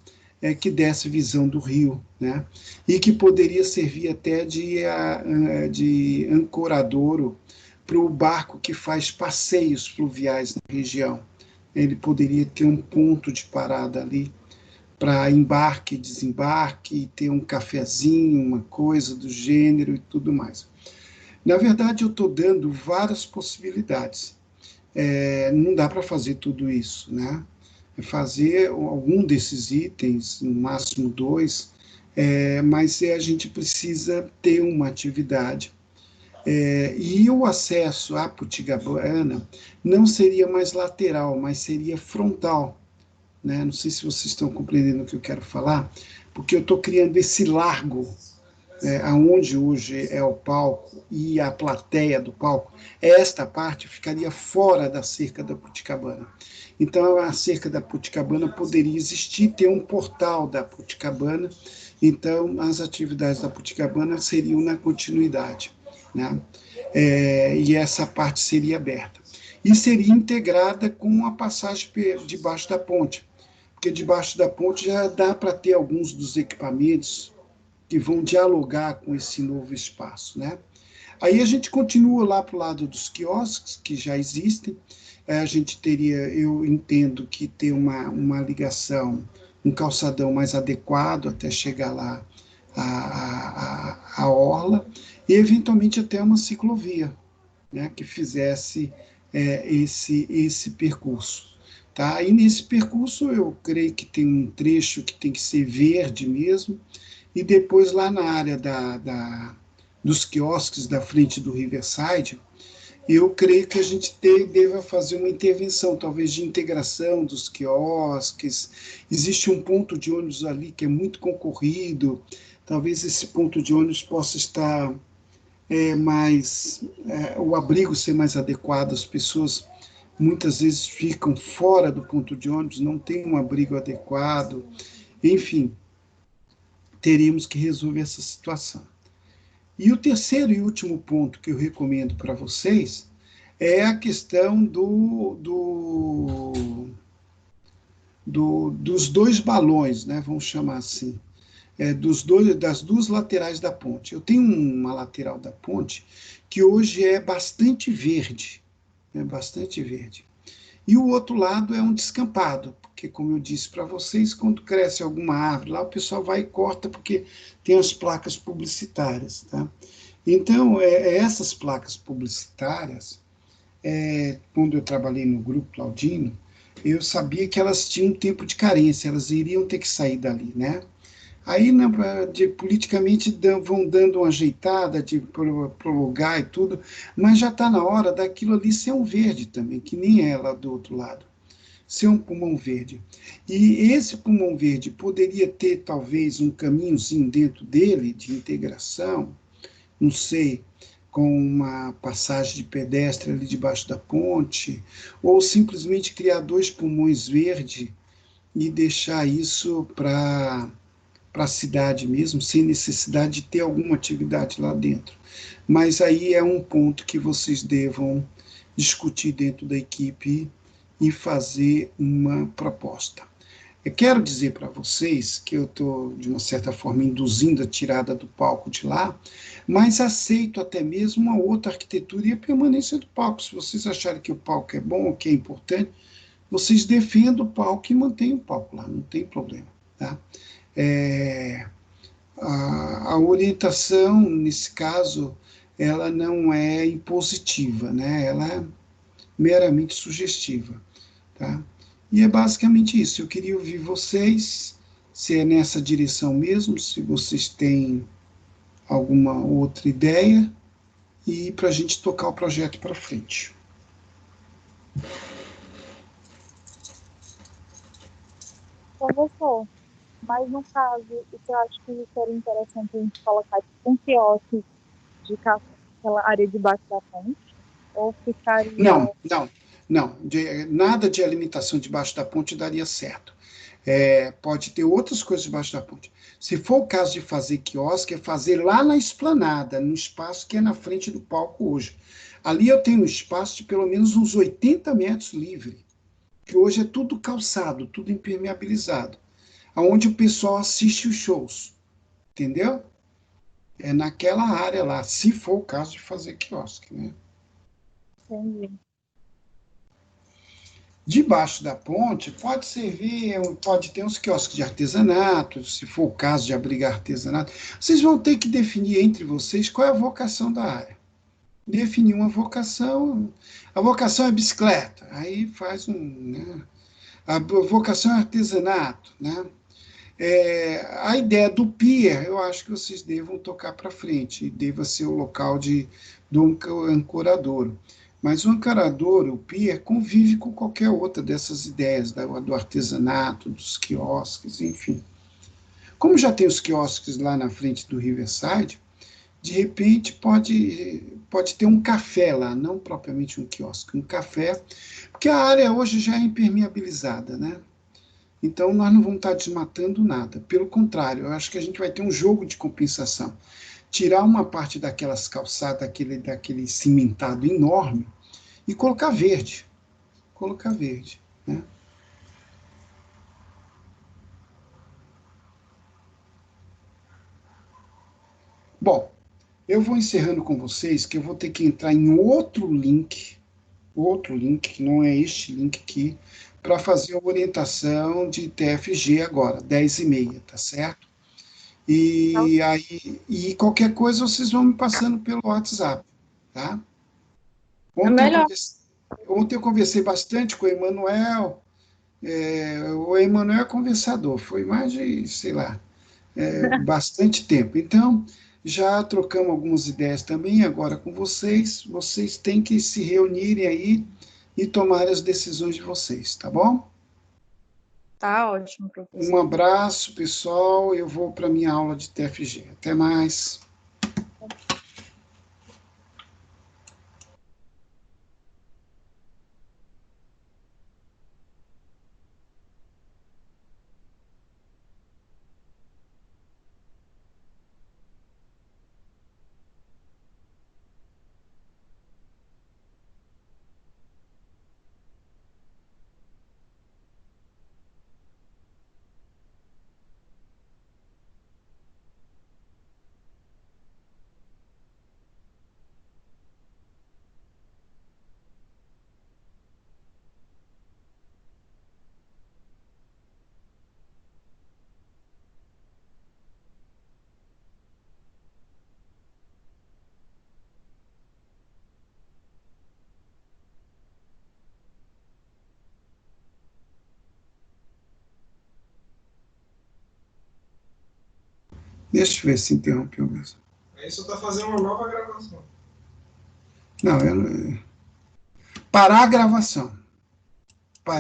que desse visão do rio, né? E que poderia servir até de ancoradouro para o barco que faz passeios fluviais na região. Ele poderia ter um ponto de parada ali para embarque e desembarque, ter um cafezinho, uma coisa do gênero e tudo mais. Na verdade, eu estou dando várias possibilidades. Não dá para fazer tudo isso, né? Fazer algum desses itens, no máximo 2, mas a gente precisa ter uma atividade. E o acesso à Putigabana não seria mais lateral, mas seria frontal, né? Não sei se vocês estão compreendendo o que eu quero falar, porque eu estou criando esse largo, aonde hoje é o palco e a plateia do palco, esta parte ficaria fora da cerca da Putigabana. Então, a cerca da Putigabana poderia existir, ter um portal da Putigabana, então as atividades da Putigabana seriam na continuidade, né? E essa parte seria aberta. E seria integrada com a passagem debaixo da ponte, porque debaixo da ponte já dá para ter alguns dos equipamentos que vão dialogar com esse novo espaço, né? Aí a gente continua lá para o lado dos quiosques, que já existem. A gente teria, eu entendo que ter uma ligação, um calçadão mais adequado até chegar lá a orla, e eventualmente até uma ciclovia, né, que fizesse esse percurso. Tá? E nesse percurso eu creio que tem um trecho que tem que ser verde mesmo, e depois lá na área dos quiosques da frente do Riverside, eu creio que a gente deva fazer uma intervenção, talvez de integração dos quiosques. Existe um ponto de ônibus ali que é muito concorrido, talvez esse ponto de ônibus possa estar o abrigo ser mais adequado. As pessoas muitas vezes ficam fora do ponto de ônibus, não tem um abrigo adequado, enfim, teríamos que resolver essa situação. E o terceiro e último ponto que eu recomendo para vocês é a questão dos 2 balões, né, vamos chamar assim, das 2 laterais da ponte. Eu tenho uma lateral da ponte que hoje é bastante verde, E o outro lado é um descampado, porque, como eu disse para vocês, quando cresce alguma árvore lá, o pessoal vai e corta, porque tem as placas publicitárias, tá? Então, essas placas publicitárias, quando eu trabalhei no Grupo Claudino, eu sabia que elas tinham um tempo de carência, elas iriam ter que sair dali, né? Aí, politicamente, vão dando uma ajeitada de prolongar e tudo, mas já está na hora daquilo ali ser um verde também, que nem é lá do outro lado, ser um pulmão verde. E esse pulmão verde poderia ter, talvez, um caminhozinho dentro dele, de integração, não sei, com uma passagem de pedestre ali debaixo da ponte, ou simplesmente criar 2 pulmões verdes e deixar isso para a cidade mesmo, sem necessidade de ter alguma atividade lá dentro. Mas aí é um ponto que vocês devam discutir dentro da equipe e fazer uma proposta. Eu quero dizer para vocês que eu estou, de uma certa forma, induzindo a tirada do palco de lá, mas aceito até mesmo uma outra arquitetura e a permanência do palco. Se vocês acharem que o palco é bom, que é importante, vocês defendam o palco e mantenham o palco lá, não tem problema, tá? A orientação, nesse caso, ela não é impositiva, né? Ela é meramente sugestiva, tá? E é basicamente isso. Eu queria ouvir vocês, se é nessa direção mesmo, se vocês têm alguma outra ideia, e para a gente tocar o projeto para frente. Professor, mas no caso, o que eu acho que seria interessante a gente colocar tipo um quiosque de aquela área debaixo da ponte, ou ficaria... Não, nada de alimentação debaixo da ponte daria certo. Pode ter outras coisas debaixo da ponte. Se for o caso de fazer quiosque, é fazer lá na esplanada, no espaço que é na frente do palco hoje. Ali eu tenho um espaço de pelo menos uns 80 metros livre, que hoje é tudo calçado, tudo impermeabilizado, onde o pessoal assiste os shows, entendeu? É naquela área lá, se for o caso de fazer quiosque, né? Entendi. Debaixo da ponte pode servir, pode ter uns quiosques de artesanato, se for o caso de abrigar artesanato. Vocês vão ter que definir entre vocês qual é a vocação da área. Definir uma vocação, a vocação é bicicleta, aí faz né? A vocação é artesanato, né? A ideia do pier, eu acho que vocês devam tocar para frente, deva ser o local do ancoradouro. Mas o ancoradouro, o pier, convive com qualquer outra dessas ideias, do artesanato, dos quiosques, enfim. Como já tem os quiosques lá na frente do Riverside, de repente pode ter um café lá, não propriamente um quiosque, um café, porque a área hoje já é impermeabilizada, né? Então, nós não vamos estar desmatando nada. Pelo contrário, eu acho que a gente vai ter um jogo de compensação. Tirar uma parte daquelas calçadas, daquele cimentado enorme, e colocar verde. Colocar verde, né? Bom, eu vou encerrando com vocês, que eu vou ter que entrar em outro link, que não é este link aqui, para fazer a orientação de TFG agora, 10h30, tá certo? E qualquer coisa vocês vão me passando pelo WhatsApp, tá? Ontem eu conversei bastante com o Emanuel. O Emanuel é conversador, foi mais de, sei lá, bastante tempo. Então, já trocamos algumas ideias também agora com vocês. Vocês têm que se reunirem aí e tomar as decisões de vocês, tá bom? Tá ótimo, professor. Um abraço, pessoal. Eu vou para a minha aula de TFG. Até mais. Deixa eu ver se interrompeu mesmo. Aí você está fazendo uma nova gravação. Não, parar a gravação.